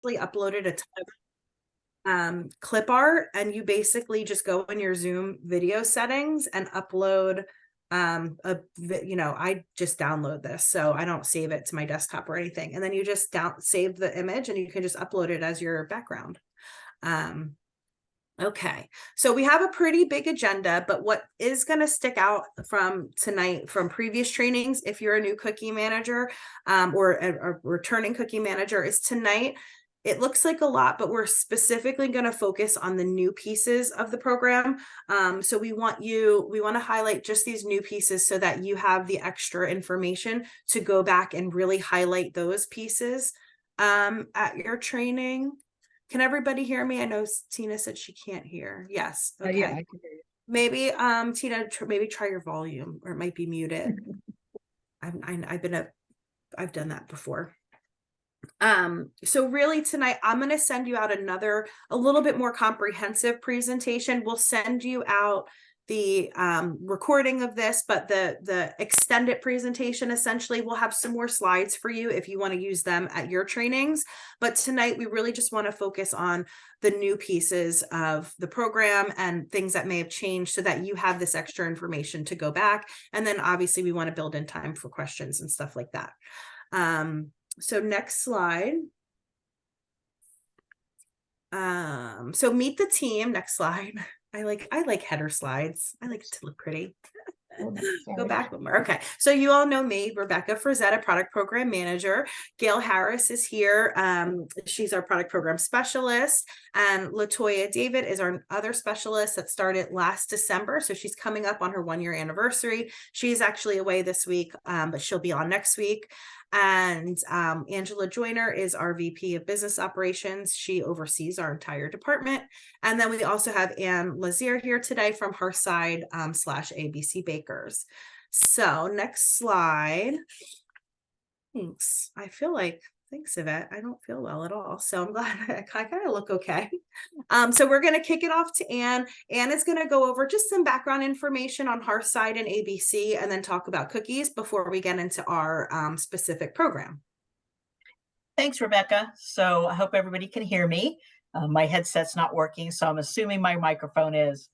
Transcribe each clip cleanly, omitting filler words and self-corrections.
uploaded a ton of clip art, and you basically just go in your Zoom video settings and upload I just download this, so I don't save it to my desktop or anything, and then you just save the image and you can just upload it as your background. Okay, so we have a pretty big agenda, but what is going to stick out from tonight from previous trainings, if you're a new cookie manager or a returning cookie manager, is tonight it looks like a lot, but we're specifically going to focus on the new pieces of the program. So we want to highlight just these new pieces so that you have the extra information to go back and really highlight those pieces at your training. Can everybody hear me? I know Tina said she can't hear. Yes. Okay. Yeah, I can hear you. Maybe Tina, maybe try your volume, or it might be muted. I've done that before. So really tonight I'm going to send you out a little bit more comprehensive presentation. We'll send you out the recording of this, but the extended presentation essentially will have some more slides for you if you want to use them at your trainings. But tonight we really just want to focus on the new pieces of the program and things that may have changed so that you have this extra information to go back. And then obviously we want to build in time for questions and stuff like that. So next slide. So meet the team. Next slide. I like header slides. I like it to look pretty. Go back one more. Okay. So you all know me, Rebecca Frazetta, Product Program Manager. Gail Harris is here. She's our Product Program Specialist. And Latoya David is our other specialist that started last December. So she's coming up on her 1-year anniversary. She's actually away this week, but she'll be on next week. And Angela Joyner is our VP of Business Operations. She oversees our entire department. And then we also have Ann Lazier here today from Hearthside / ABC Bakers. So next slide. Thanks. Thanks, Yvette. I don't feel well at all. So I'm glad I kind of look okay. So we're going to kick it off to Ann. Ann is going to go over just some background information on Hearthside and ABC, and then talk about cookies before we get into our specific program. Thanks, Rebecca. So I hope everybody can hear me. My headset's not working, so I'm assuming my microphone is.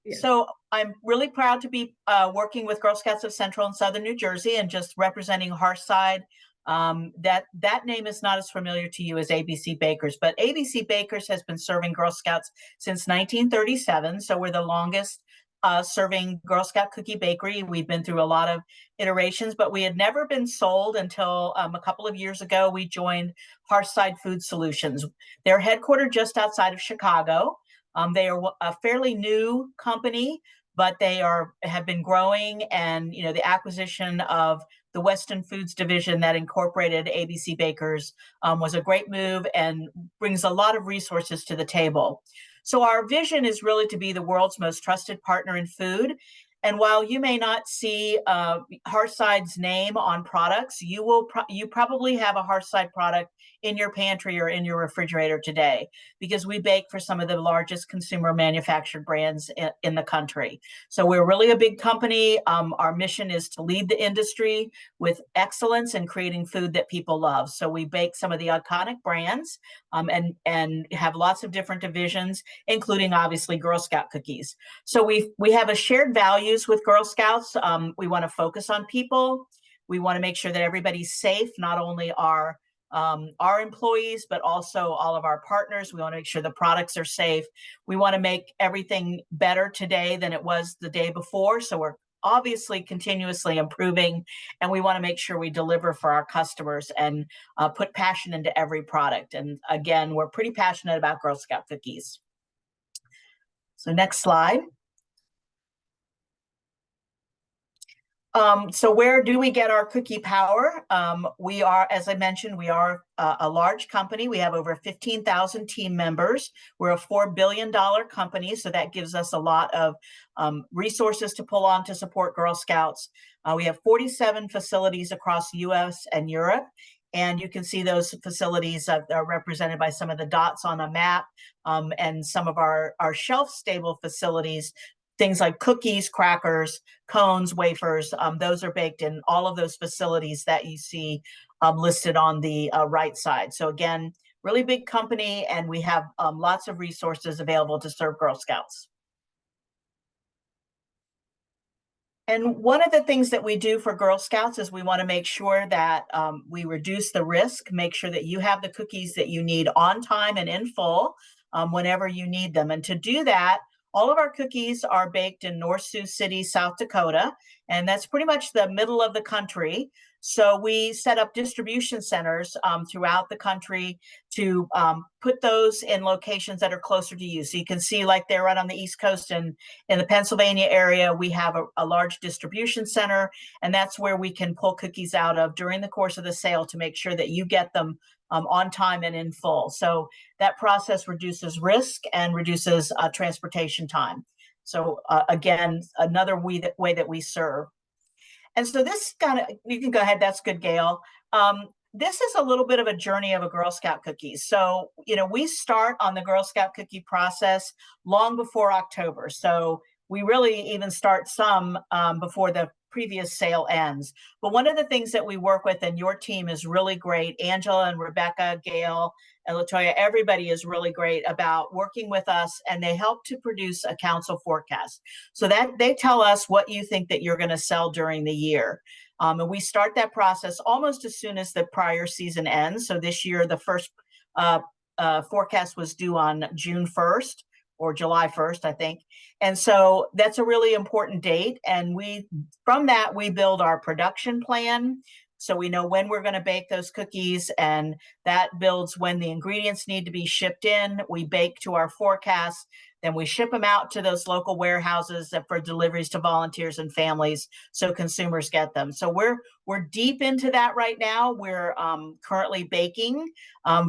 Yes. So I'm really proud to be working with Girl Scouts of Central and Southern New Jersey and just representing Hearthside. That name is not as familiar to you as ABC Bakers, but ABC Bakers has been serving Girl Scouts since 1937. So we're the longest serving Girl Scout cookie bakery. We've been through a lot of iterations, but we had never been sold until a couple of years ago. We joined Hearthside Food Solutions. They're headquartered just outside of Chicago. They are a fairly new company, but they have been growing, and the acquisition of the Weston Foods division that incorporated ABC Bakers was a great move and brings a lot of resources to the table. So our vision is really to be the world's most trusted partner in food. And while you may not see Hearthside's name on products, you probably have a Hearthside product in your pantry or in your refrigerator today, because we bake for some of the largest consumer manufactured brands in the country. So we're really a big company. Our mission is to lead the industry with excellence in creating food that people love. So we bake some of the iconic brands and have lots of different divisions, including obviously Girl Scout cookies. So we have a shared values with Girl Scouts. We want to focus on people. We want to make sure that everybody's safe, not only our employees, but also all of our partners. We want to make sure the products are safe. We want to make everything better today than it was the day before. So we're obviously continuously improving, and we want to make sure we deliver for our customers and put passion into every product. And again, we're pretty passionate about Girl Scout cookies. So next slide. So where do we get our cookie power? We are, as I mentioned, we are a large company. We have over 15,000 team members. We're a $4 billion company, so that gives us a lot of resources to pull on to support Girl Scouts. We have 47 facilities across the US and Europe. And you can see those facilities are represented by some of the dots on a map, and some of our shelf-stable facilities. Things like cookies, crackers, cones, wafers, those are baked in all of those facilities that you see listed on the right side. So again, really big company, and we have lots of resources available to serve Girl Scouts. And one of the things that we do for Girl Scouts is we want to make sure that we reduce the risk, make sure that you have the cookies that you need on time and in full whenever you need them. And to do that, all of our cookies are baked in North Sioux City, South Dakota, and that's pretty much the middle of the country. So we set up distribution centers throughout the country to put those in locations that are closer to you. So you can see, like they're right on the East Coast, and in the Pennsylvania area, we have a large distribution center, and that's where we can pull cookies out of during the course of the sale to make sure that you get them on time and in full. So that process reduces risk and reduces transportation time. So again, another way that we serve. And so this kind of, you can go ahead, that's good, Gail. This is a little bit of a journey of a Girl Scout cookie. So, you know, we start on the Girl Scout cookie process long before October. So we really even start some before the previous sale ends. But one of the things that we work with, and your team is really great, Angela and Rebecca, Gail, and Latoya, everybody is really great about working with us, and they help to produce a council forecast. So that they tell us what you think that you're going to sell during the year. And we start that process almost as soon as the prior season ends. So this year, the first forecast was due on June 1st or July 1st, I think. And so that's a really important date. And from that, we build our production plan. So we know when we're going to bake those cookies, and that builds when the ingredients need to be shipped in. We bake to our forecast, then we ship them out to those local warehouses for deliveries to volunteers and families so consumers get them. So we're deep into that right now. We're currently baking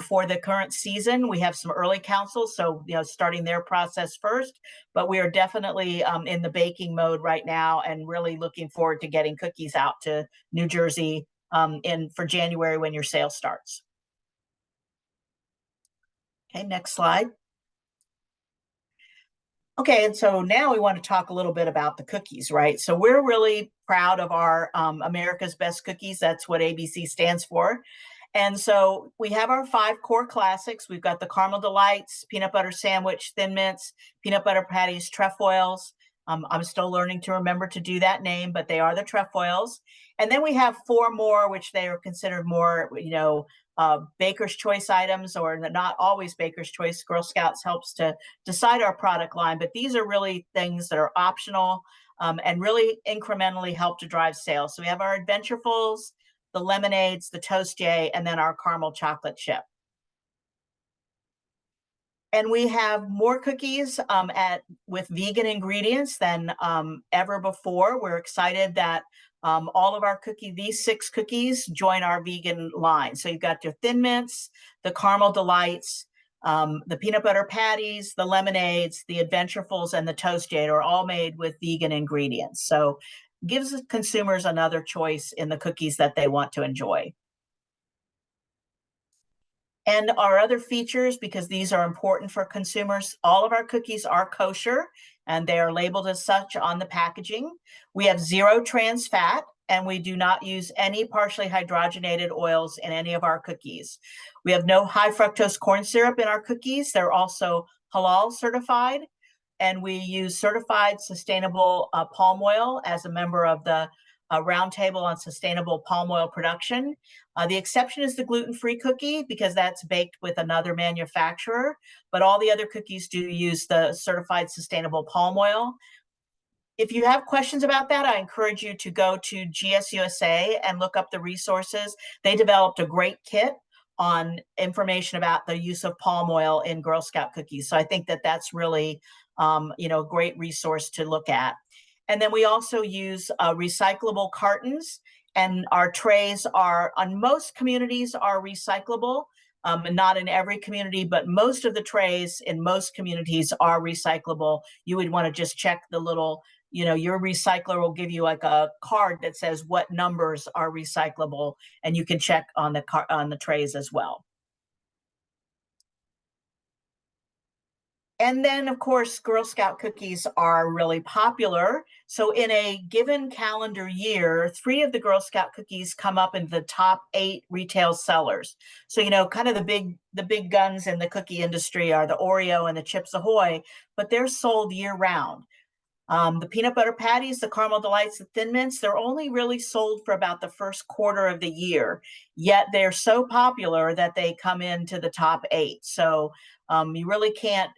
for the current season. We have some early councils, so starting their process first, but we are definitely in the baking mode right now, and really looking forward to getting cookies out to New Jersey for January when your sale starts. Okay, next slide. Okay, and so now we want to talk a little bit about the cookies, right? So we're really proud of our America's Best Cookies. That's what ABC stands for. And so we have our 5 core classics. We've got the Caramel Delights, Peanut Butter Sandwich, Thin Mints, Peanut Butter Patties, Trefoils. I'm still learning to remember to do that name, but they are the Trefoils. And then we have 4 more, which they are considered more, Baker's Choice items, or not always Baker's Choice. Girl Scouts helps to decide our product line, but these are really things that are optional and really incrementally help to drive sales. So we have our Adventurefuls, the lemonades, the Toastier, and then our caramel chocolate chip. And we have more cookies with vegan ingredients than ever before. We're excited that all of our these 6 cookies join our vegan line. So you've got your Thin Mints, the Caramel Delights, the Peanut Butter Patties, the lemonades, the Adventurefuls, and the Toastier are all made with vegan ingredients. So gives consumers another choice in the cookies that they want to enjoy. And our other features, because these are important for consumers, all of our cookies are kosher, and they are labeled as such on the packaging. We have 0 trans fat, and we do not use any partially hydrogenated oils in any of our cookies. We have no high fructose corn syrup in our cookies. They're also halal certified, and we use certified sustainable palm oil as a member of the Roundtable on Sustainable Palm Oil Production. The exception is the gluten-free cookie, because that's baked with another manufacturer, but all the other cookies do use the certified sustainable palm oil. If you have questions about that, I encourage you to go to GSUSA and look up the resources. They developed a great kit on information about the use of palm oil in Girl Scout cookies. So I think that that's really a great resource to look at. And then we also use recyclable cartons, and our trays on most communities are recyclable, and not in every community, but most of the trays in most communities are recyclable. You would want to just check the little, your recycler will give you like a card that says what numbers are recyclable, and you can check on the trays as well. And then, of course, Girl Scout cookies are really popular. So in a given calendar year, 3 of the Girl Scout cookies come up in the top 8 retail sellers. So, you know, kind of the big guns in the cookie industry are the Oreo and the Chips Ahoy, but they're sold year round. The peanut butter patties, the caramel delights, the thin mints, they're only really sold for about the first quarter of the year, yet they're so popular that they come into the top 8. So you really can't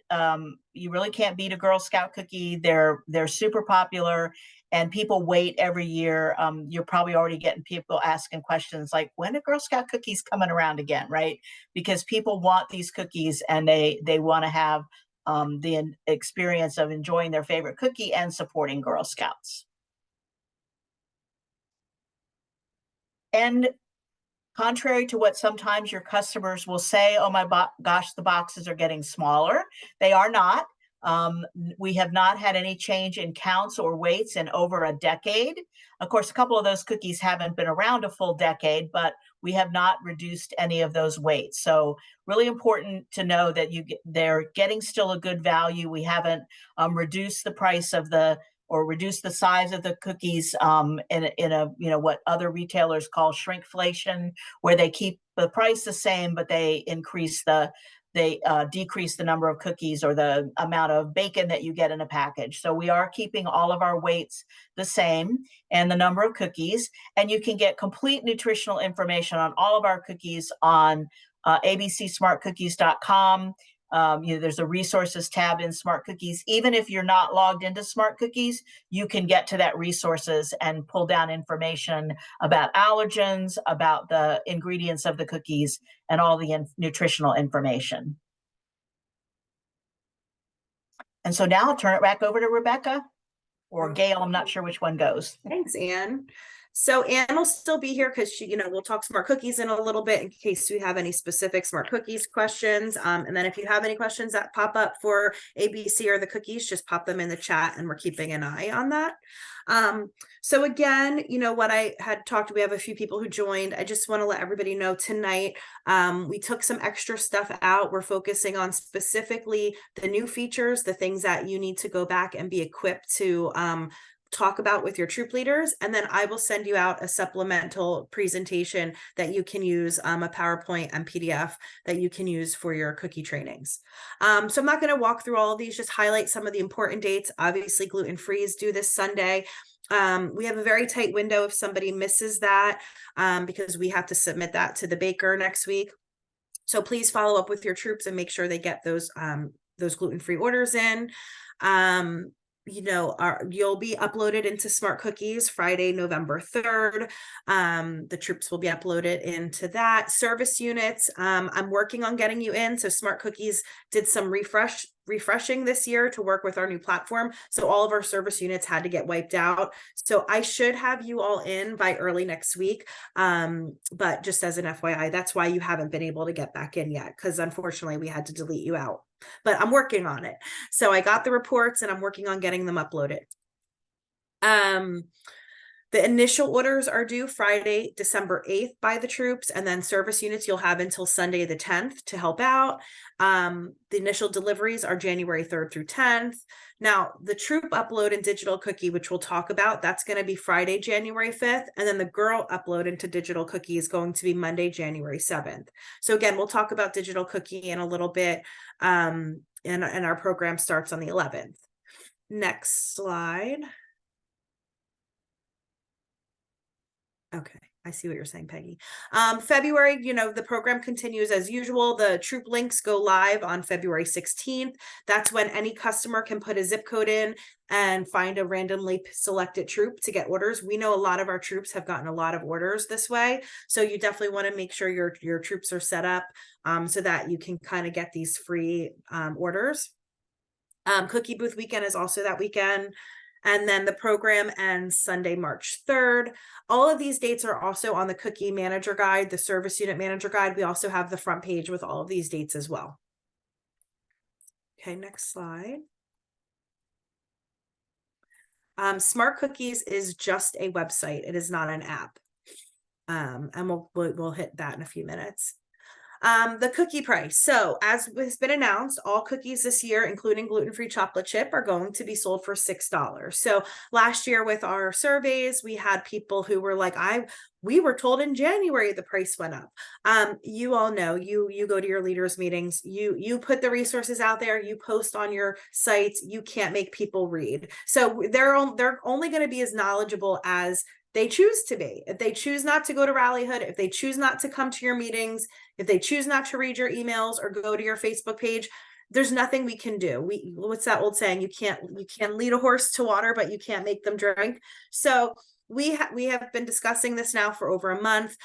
beat a Girl Scout cookie. They're super popular, and people wait every year. You're probably already getting people asking questions like, when are Girl Scout cookies coming around again, right? Because people want these cookies, and they want to have the experience of enjoying their favorite cookie and supporting Girl Scouts. And contrary to what sometimes your customers will say, oh my gosh, the boxes are getting smaller, they are not. We have not had any change in counts or weights in over a decade. Of course, a couple of those cookies haven't been around a full decade, but we have not reduced any of those weights. So really important to know that they're getting still a good value. We haven't reduced the price of or reduce the size of the cookies in a what other retailers call shrinkflation, where they keep the price the same, but they decrease the number of cookies or the amount of bacon that you get in a package. So we are keeping all of our weights the same and the number of cookies. And you can get complete nutritional information on all of our cookies on abcsmartcookies.com. There's a resources tab in Smart Cookies. Even if you're not logged into Smart Cookies, you can get to that resources and pull down information about allergens, about the ingredients of the cookies, and all the nutritional information. And so now I'll turn it back over to Rebecca or Gail. I'm not sure which one goes. Thanks, Anne. So Anne will still be here because she, we'll talk Smart Cookies in a little bit in case we have any specific Smart Cookies questions. And then if you have any questions that pop up for ABC or the cookies, just pop them in the chat and we're keeping an eye on that. So again, what I had talked, we have a few people who joined. I just want to let everybody know tonight, we took some extra stuff out. We're focusing on specifically the new features, the things that you need to go back and be equipped to, talk about with your troop leaders, and then I will send you out a supplemental presentation that you can use, a PowerPoint and PDF that you can use for your cookie trainings. So I'm not going to walk through all of these, just highlight some of the important dates. Obviously, gluten-free is due this Sunday. We have a very tight window if somebody misses that, because we have to submit that to the baker next week. So please follow up with your troops and make sure they get those gluten-free orders in. You'll be uploaded into Smart Cookies Friday, November 3rd. The troops will be uploaded into that. Service units, I'm working on getting you in. So Smart Cookies did some refreshing this year to work with our new platform. So all of our service units had to get wiped out. So I should have you all in by early next week. But just as an FYI, that's why you haven't been able to get back in yet, because unfortunately we had to delete you out. But I'm working on it. So I got the reports and I'm working on getting them uploaded. The initial orders are due Friday, December 8th by the troops, and then service units you'll have until Sunday the 10th to help out. The initial deliveries are January 3rd through 10th. Now, the troop upload in Digital Cookie, which we'll talk about, that's going to be Friday, January 5th, and then the girl upload into Digital Cookie is going to be Monday, January 7th. So again, we'll talk about Digital Cookie in a little bit, and our program starts on the 11th. Next slide. Okay, I see what you're saying, Peggy. February, the program continues as usual. The troop links go live on February 16th. That's when any customer can put a zip code in and find a randomly selected troop to get orders. We know a lot of our troops have gotten a lot of orders this way. So you definitely want to make sure your troops are set up so that you can kind of get these free orders. Cookie Booth Weekend is also that weekend. And then the program ends Sunday, March 3rd. All of these dates are also on the Cookie Manager Guide, the Service Unit Manager Guide. We also have the front page with all of these dates as well. Okay, next slide. Smart Cookies is just a website. It is not an app. And we'll hit that in a few minutes. The cookie price. So as has been announced, all cookies this year, including gluten-free chocolate chip, are going to be sold for $6. So last year with our surveys, we had people who were like, we were told in January the price went up. You all know, you go to your leaders meetings, you put the resources out there, you post on your sites, you can't make people read. So they're only going to be as knowledgeable as they choose to be. If they choose not to go to Rallyhood, if they choose not to come to your meetings, if they choose not to read your emails or go to your Facebook page, there's nothing we can do. What's that old saying? You can lead a horse to water, but you can't make them drink. So we have been discussing this now for over a month.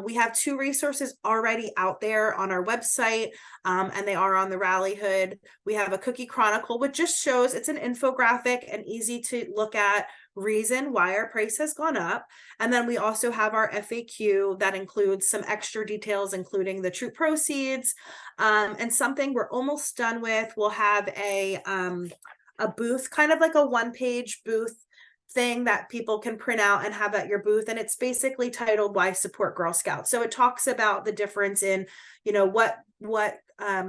We have 2 resources already out there on our website, and they are on the Rallyhood. We have a Cookie Chronicle, which just shows, it's an infographic and easy to look at reason why our price has gone up. And then we also have our FAQ that includes some extra details, including the troop proceeds, and something we're almost done with. We'll have a booth, kind of like a 1-page booth thing that people can print out and have at your booth, and it's basically titled "Why Support Girl Scouts." So it talks about the difference in, what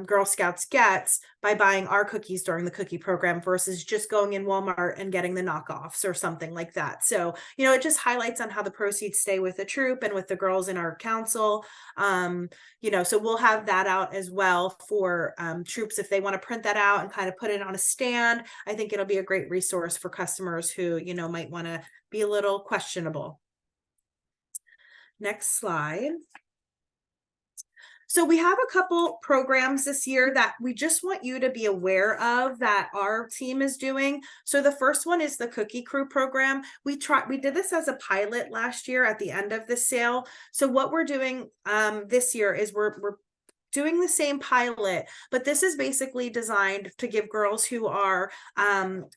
Girl Scouts gets by buying our cookies during the cookie program versus just going in Walmart and getting the knockoffs or something like that. So it just highlights on how the proceeds stay with the troop and with the girls in our council. So we'll have that out as well for troops if they want to print that out and kind of put it on a stand. I think it'll be a great resource for customers who might want to be a little questionable. Next slide. So we have a couple programs this year that we just want you to be aware of that our team is doing. So the first one is the Cookie Crew program. We did this as a pilot last year at the end of the sale. So what we're doing this year is we're doing the same pilot, but this is basically designed to give girls who are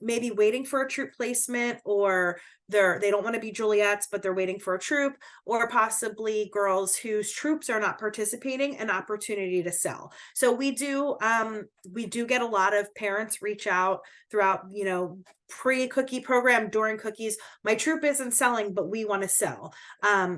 maybe waiting for a troop placement, or they don't want to be Juliets, but they're waiting for a troop, or possibly girls whose troops are not participating, an opportunity to sell. So we do get a lot of parents reach out throughout, pre-cookie program, during cookies. My troop isn't selling, but we want to sell.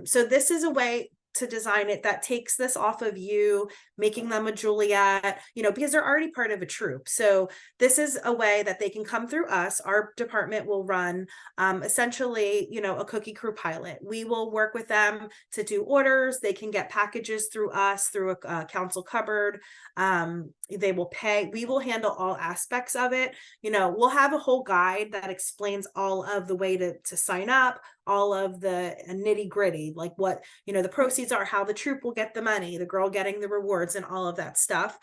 So this is a way to design it that takes this off of you making them a Juliet, because they're already part of a troop. So this is a way that they can come through us. Our department will run essentially, a Cookie Crew pilot. We will work with them to do orders. They can get packages through us, through a council cupboard. They will pay. We will handle all aspects of it. We'll have a whole guide that explains all of the way to sign up, all of the nitty gritty, like what, the proceeds are, how the troop will get the money, the girl getting the rewards, and all of that stuff.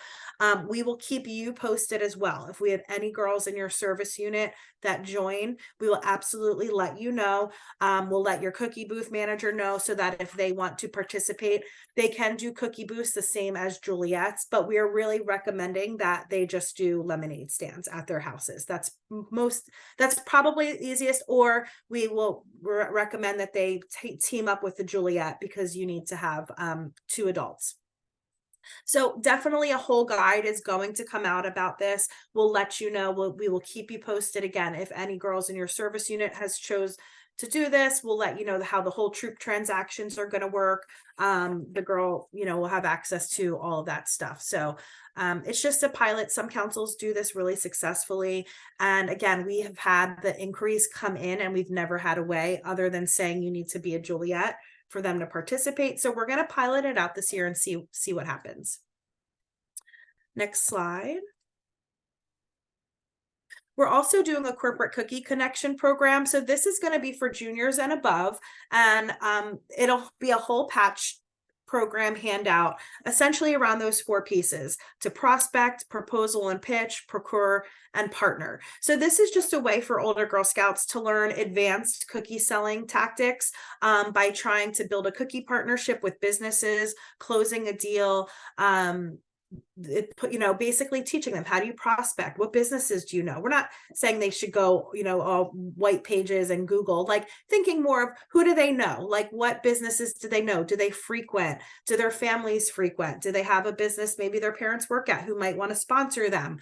We will keep you posted as well. If we have any girls in your service unit that join, we will absolutely let you know. We'll let your cookie booth manager know, so that if they want to participate, they can do cookie booths the same as Juliet's, but we are really recommending that they just do lemonade stands at their houses. That's probably easiest, or we will recommend that they team up with the Juliet, because you need to have 2 adults. So definitely a whole guide is going to come out about this. We'll let you know. We will keep you posted. Again, if any girls in your service unit has chose to do this, we'll let you know how the whole troop transactions are going to work. The girl, will have access to all of that stuff. So it's just a pilot. Some councils do this really successfully. And again, we have had the inquiries come in, and we've never had a way other than saying you need to be a Juliet for them to participate. So we're going to pilot it out this year and see what happens. Next slide. We're also doing a corporate cookie connection program. So this is going to be for juniors and above, and it'll be a whole patch program handout, essentially around those 4 pieces: to prospect, proposal and pitch, procure, and partner. So this is just a way for older Girl Scouts to learn advanced cookie selling tactics by trying to build a cookie partnership with businesses, closing a deal, basically teaching them, how do you prospect, what businesses do you know. We're not saying they should go all white pages and Google, like thinking more of who do they know, like what businesses do they know, do they frequent, do their families frequent, do they have a business maybe their parents work at who might want to sponsor them.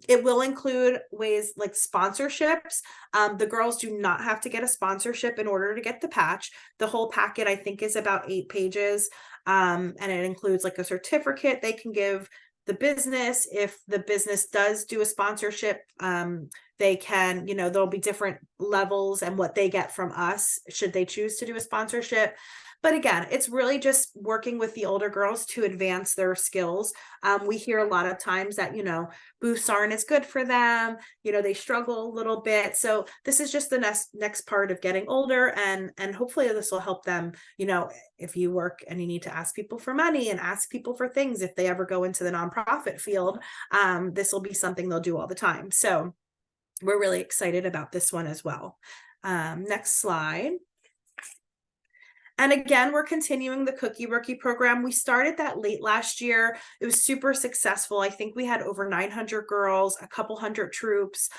It will include ways like sponsorships. The girls do not have to get a sponsorship in order to get the patch. The whole packet, I think, is about 8 pages. And it includes like a certificate they can give the business. If the business does do a sponsorship, they can, there'll be different levels and what they get from us should they choose to do a sponsorship. But again, it's really just working with the older girls to advance their skills. We hear a lot of times that, booths aren't as good for them, they struggle a little bit. So this is just the next part of getting older, and hopefully this will help them, if you work and you need to ask people for money and ask people for things, if they ever go into the nonprofit field, this will be something they'll do all the time. So we're really excited about this one as well. Next slide. And again, we're continuing the Cookie Rookie program. We started that late last year. It was super successful. I think we had over 900 girls, a couple hundred troops.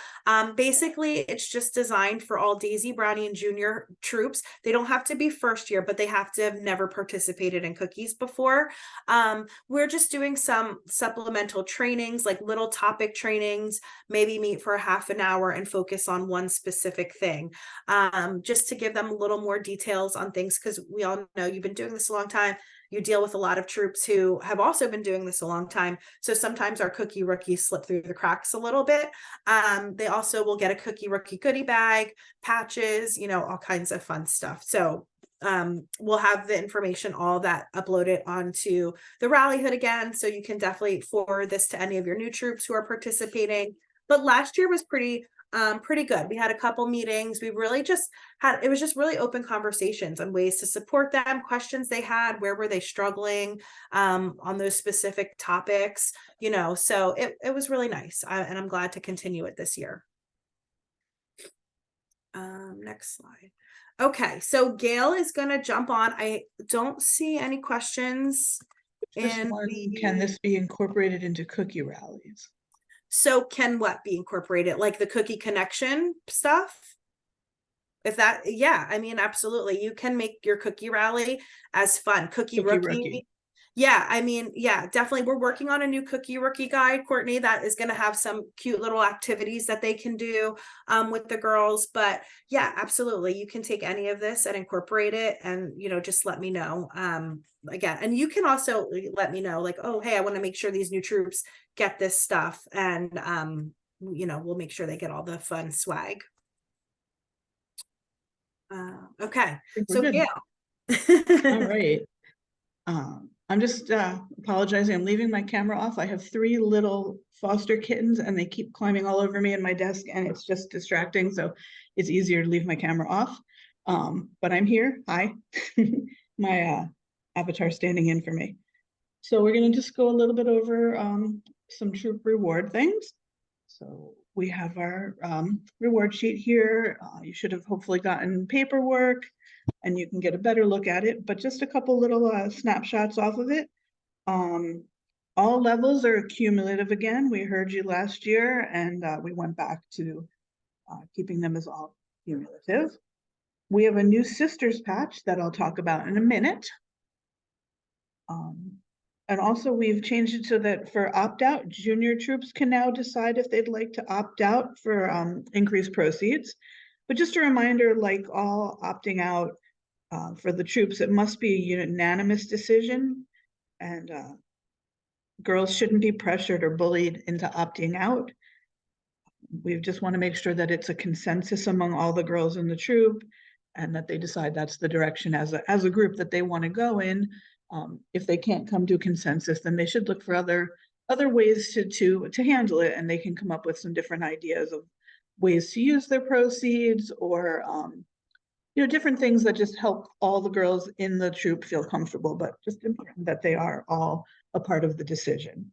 Basically, it's just designed for all Daisy, Brownie, and Junior troops. They don't have to be first year, but they have to have never participated in cookies before. We're just doing some supplemental trainings, like little topic trainings, maybe meet for a half an hour and focus on one specific thing, just to give them a little more details on things, because we all know you've been doing this a long time. You deal with a lot of troops who have also been doing this a long time. So sometimes our Cookie Rookies slip through the cracks a little bit. They also will get a Cookie Rookie goodie bag, patches, all kinds of fun stuff. So we'll have the information, all that uploaded onto the Rally Hood again. So you can definitely forward this to any of your new troops who are participating. But last year was pretty good. We had a couple meetings. We really just it was just really open conversations on ways to support them, questions they had, where were they struggling on those specific topics, so it was really nice. And I'm glad to continue it this year. Next slide. Okay, so Gail is going to jump on. I don't see any questions. Can this be incorporated into cookie rallies? So can what be incorporated? Like the Cookie Connection stuff? If that, yeah, I mean, absolutely. You can make your cookie rally as fun. Cookie Rookie. Yeah, I mean, yeah, definitely. We're working on a new Cookie Rookie guide, Courtney, that is going to have some cute little activities that they can do with the girls. But yeah, absolutely. You can take any of this and incorporate it, and, just let me know. Again, and you can also let me know, like, oh, hey, I want to make sure these new troops get this stuff. And, we'll make sure they get all the fun swag. Okay. So yeah. All right. I'm just apologizing. I'm leaving my camera off. I have 3 little foster kittens and they keep climbing all over me in my desk, and it's just distracting. So it's easier to leave my camera off. But I'm here. Hi. My avatar standing in for me. So we're going to just go a little bit over some troop reward things. So we have our reward sheet here. You should have hopefully gotten paperwork, and you can get a better look at it, but just a couple little snapshots off of it. All levels are cumulative again. We heard you last year, and we went back to keeping them as all cumulative. We have a new sisters patch that I'll talk about in a minute. And also we've changed it so that for opt-out, junior troops can now decide if they'd like to opt out for increased proceeds. But just a reminder, like all opting out for the troops, it must be a unanimous decision, and girls shouldn't be pressured or bullied into opting out. We just want to make sure that it's a consensus among all the girls in the troop, and that they decide that's the direction as a group that they want to go in. If they can't come to a consensus, then they should look for other ways to handle it, and they can come up with some different ideas of ways to use their proceeds, or different things that just help all the girls in the troop feel comfortable, but just important that they are all a part of the decision.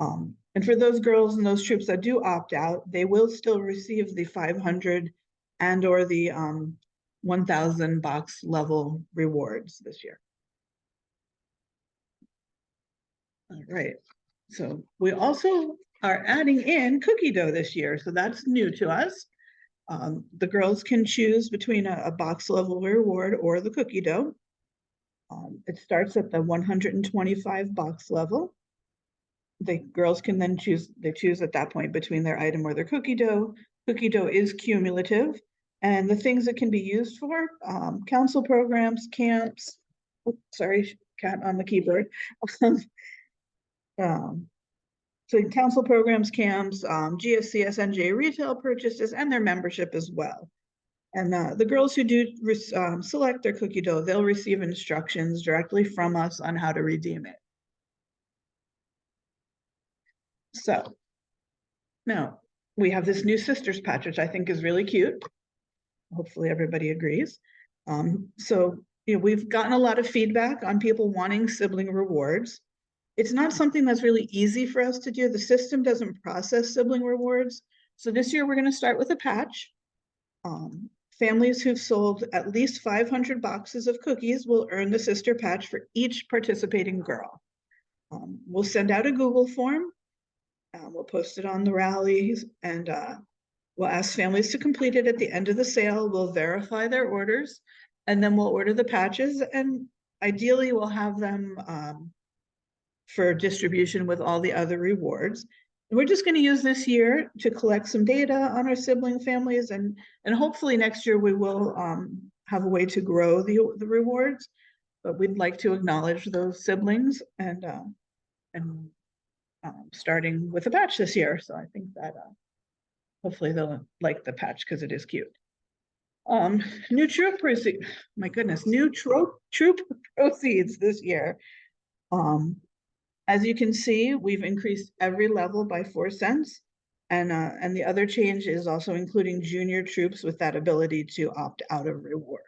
And for those girls and those troops that do opt out, they will still receive the 500 and or the 1,000 box level rewards this year. All right, so we also are adding in cookie dough this year, so that's new to us. The girls can choose between a box level reward or the cookie dough. It starts at the 125 box level. The girls can then choose at that point between their item or their cookie dough. Cookie dough is cumulative, and the things it can be used for, council programs, camps, cat on the keyboard. So council programs, camps, GSC, SNJ retail purchases, and their membership as well. And the girls who do select their cookie dough, they'll receive instructions directly from us on how to redeem it. So now we have this new sisters patch, which I think is really cute. Hopefully everybody agrees. So we've gotten a lot of feedback on people wanting sibling rewards. It's not something that's really easy for us to do. The system doesn't process sibling rewards. So this year we're going to start with a patch. Families who've sold at least 500 boxes of cookies will earn the sister patch for each participating girl. We'll send out a Google form. We'll post it on the rallies, and we'll ask families to complete it at the end of the sale. We'll verify their orders, and then we'll order the patches, and ideally we'll have them for distribution with all the other rewards. And we're just going to use this year to collect some data on our sibling families, and hopefully next year we will have a way to grow the rewards, but we'd like to acknowledge those siblings and starting with a patch this year. So I think that hopefully they'll like the patch because it is cute. New troop proceeds, my goodness, new troop proceeds this year. As you can see, we've increased every level by 4 cents. And the other change is also including junior troops with that ability to opt out of rewards.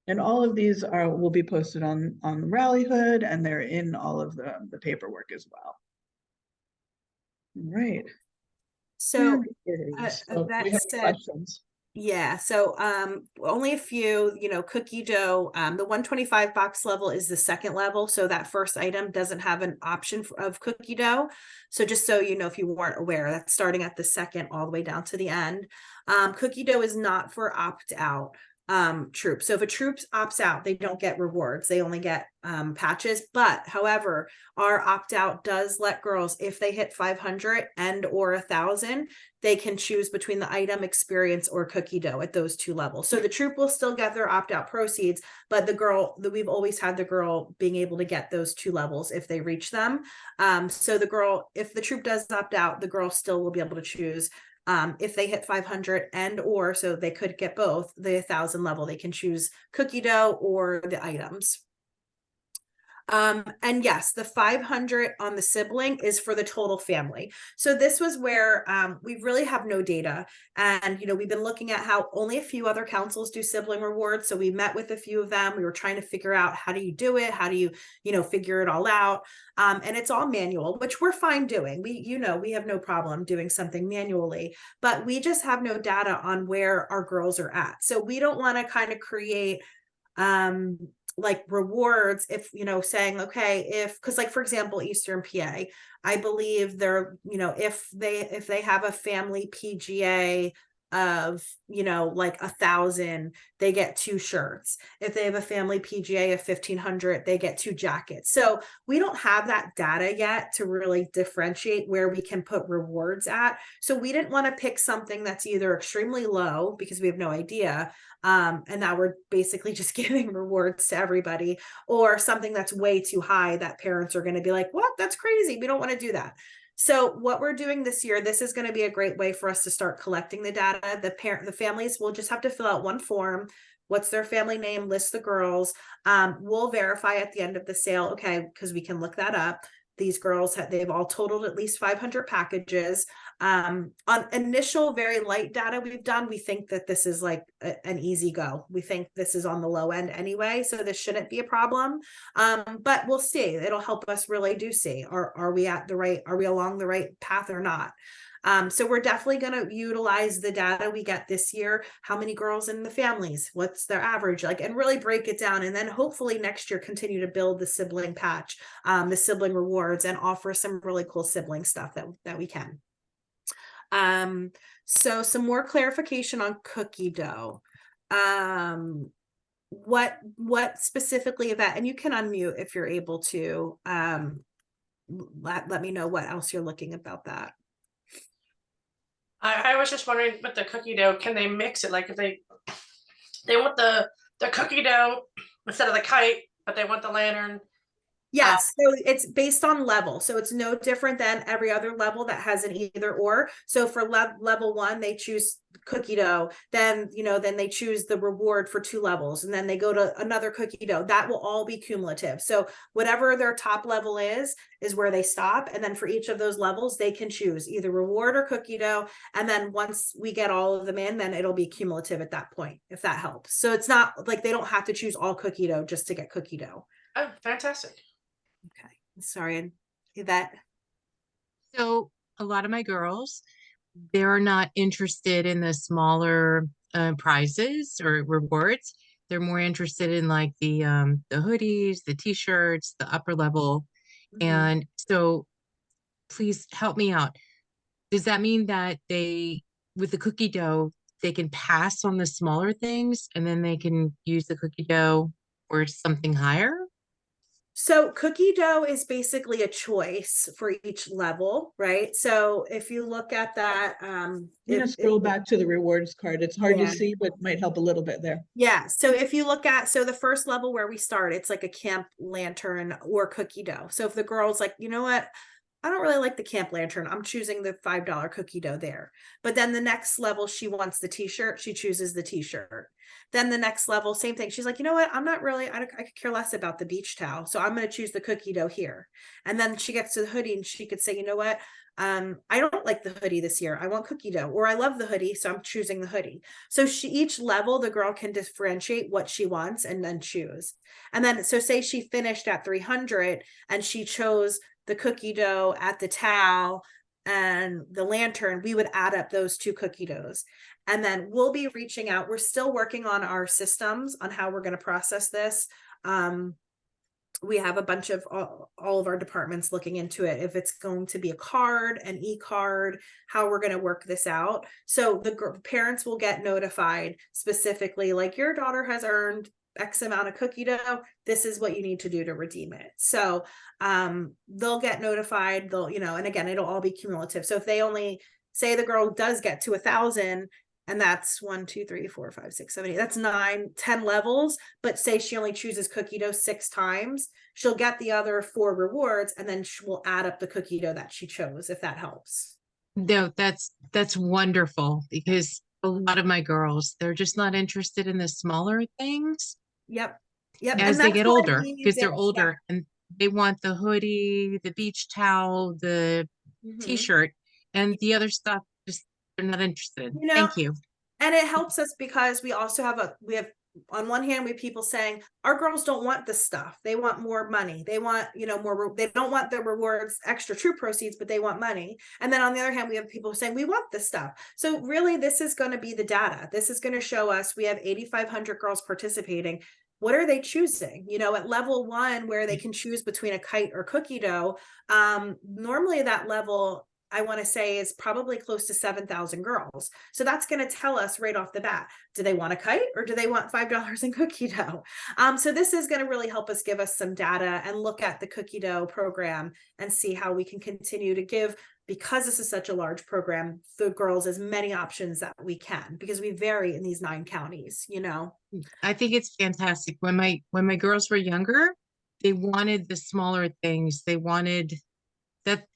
And all of these will be posted on Rallyhood, and they're in all of the paperwork as well. All right. So we have questions. Yeah, so only a few, cookie dough, the 125 box level is the second level. So that first item doesn't have an option of cookie dough. So just so you know, if you weren't aware, that's starting at the second all the way down to the end. Cookie dough is not for opt out troops. So if a troop opts out, they don't get rewards. They only get patches. But however, our opt out does let girls, if they hit 500 and or 1,000, they can choose between the item, experience, or cookie dough at those 2 levels. So the troop will still get their opt out proceeds, but we've always had the girl being able to get those 2 levels if they reach them. So the girl, if the troop does opt out, the girl still will be able to choose. If they hit 500 and or, so they could get both, the 1,000 level, they can choose cookie dough or the items. And yes, the 500 on the sibling is for the total family. So this was where we really have no data. And, we've been looking at how only a few other councils do sibling rewards. So we met with a few of them. We were trying to figure out, how do you do it? How do you, figure it all out? And it's all manual, which we're fine doing. We have no problem doing something manually, but we just have no data on where our girls are at. So we don't want to kind of create like rewards if saying, okay, because like for example, Eastern PA, I believe they're if they have a family PGA of like 1,000, they get 2 shirts. If they have a family PGA of 1,500, they get 2 jackets. So we don't have that data yet to really differentiate where we can put rewards at. So we didn't want to pick something that's either extremely low because we have no idea, and now we're basically just giving rewards to everybody, or something that's way too high that parents are going to be like, what? That's crazy. We don't want to do that. So what we're doing this year, this is going to be a great way for us to start collecting the data. The families will just have to fill out one form. What's their family name? List the girls. We'll verify at the end of the sale. Okay, because we can look that up. These girls they've all totaled at least 500 packages. On initial very light data we've done, we think that this is like an easy go. We think this is on the low end anyway, so this shouldn't be a problem. But we'll see. It'll help us really do see, are we along the right path or not? So we're definitely going to utilize the data we get this year. How many girls in the families? What's their average? And really break it down. And then hopefully next year, continue to build the sibling patch, the sibling rewards, and offer some really cool sibling stuff that we can. So some more clarification on cookie dough. What specifically of that, and you can unmute if you're able to, let me know what else you're looking about that. I was just wondering with the cookie dough, can they mix it? Like if they want the cookie dough instead of the kite, but they want the lantern. Yes, so it's based on level. So it's no different than every other level that has an either or. So for level 1, they choose cookie dough. Then, then they choose the reward for 2 levels, and then they go to another cookie dough. That will all be cumulative. So whatever their top level is where they stop. And then for each of those levels, they can choose either reward or cookie dough. And then once we get all of them in, then it'll be cumulative at that point, if that helps. So it's not like they don't have to choose all cookie dough just to get cookie dough. Oh, fantastic. Okay, sorry, Yvette. So a lot of my girls, they're not interested in the smaller prizes or rewards. They're more interested in like the hoodies, the t-shirts, the upper level. And so please help me out. Does that mean that with the cookie dough, they can pass on the smaller things and then they can use the cookie dough or something higher? So cookie dough is basically a choice for each level, right? So if you look at that, Scroll back to the rewards card. It's hard Yeah. to see, but might help a little bit there. Yeah. So if you look at, the first level where we start, it's like a camp lantern or cookie dough. So if the girl's like, you know what, I don't really like the camp lantern, I'm choosing the $5 cookie dough there. But then the next level, she wants the t-shirt, she chooses the t-shirt. Then the next level, same thing. She's like, you know what? I'm not really, I could care less about the beach towel. So I'm going to choose the cookie dough here. And then she gets to the hoodie and she could say, you know what? I don't like the hoodie this year. I want cookie dough, or I love the hoodie. So I'm choosing the hoodie. So each level, the girl can differentiate what she wants and then choose. And then, so say she finished at 300 and she chose the cookie dough at the towel and the lantern, we would add up those 2 cookie doughs. And then we'll be reaching out. We're still working on our systems on how we're going to process this. We have a bunch of all of our departments looking into it. If it's going to be a card, an e-card, how we're going to work this out. So the parents will get notified specifically, like, your daughter has earned X amount of cookie dough. This is what you need to do to redeem it. So they'll get notified. They'll, and again, it'll all be cumulative. So if they only say the girl does get to 1,000, and that's 1, 2, 3, 4, 5, 6, 7, 8. That's 9, 10 levels. But say she only chooses cookie dough 6 times, she'll get the other 4 rewards, and then she will add up the cookie dough that she chose, if that helps. No, that's wonderful, because a lot of my girls, they're just not interested in the smaller things. Yep. As they get older, because they're Yeah. older and they want the hoodie, the beach towel, the t-shirt, and the other stuff, just they're not interested. Thank you. And it helps us because we also have on one hand, we have people saying our girls don't want this stuff. They want more money. They want, more, they don't want the rewards, extra true proceeds, but they want money. And then on the other hand, we have people saying we want this stuff. So really, this is going to be the data. This is going to show us we have 8,500 girls participating. What are they choosing? At level 1, where they can choose between a kite or cookie dough, normally that level, I want to say, is probably close to 7,000 girls. So that's going to tell us right off the bat, do they want a kite or do they want $5 in cookie dough? So this is going to really help us give us some data and look at the cookie dough program and see how we can continue to give, because this is such a large program, the girls as many options that we can, because we vary in these 9 counties, I think it's fantastic. When my girls were younger, they wanted the smaller things. They wanted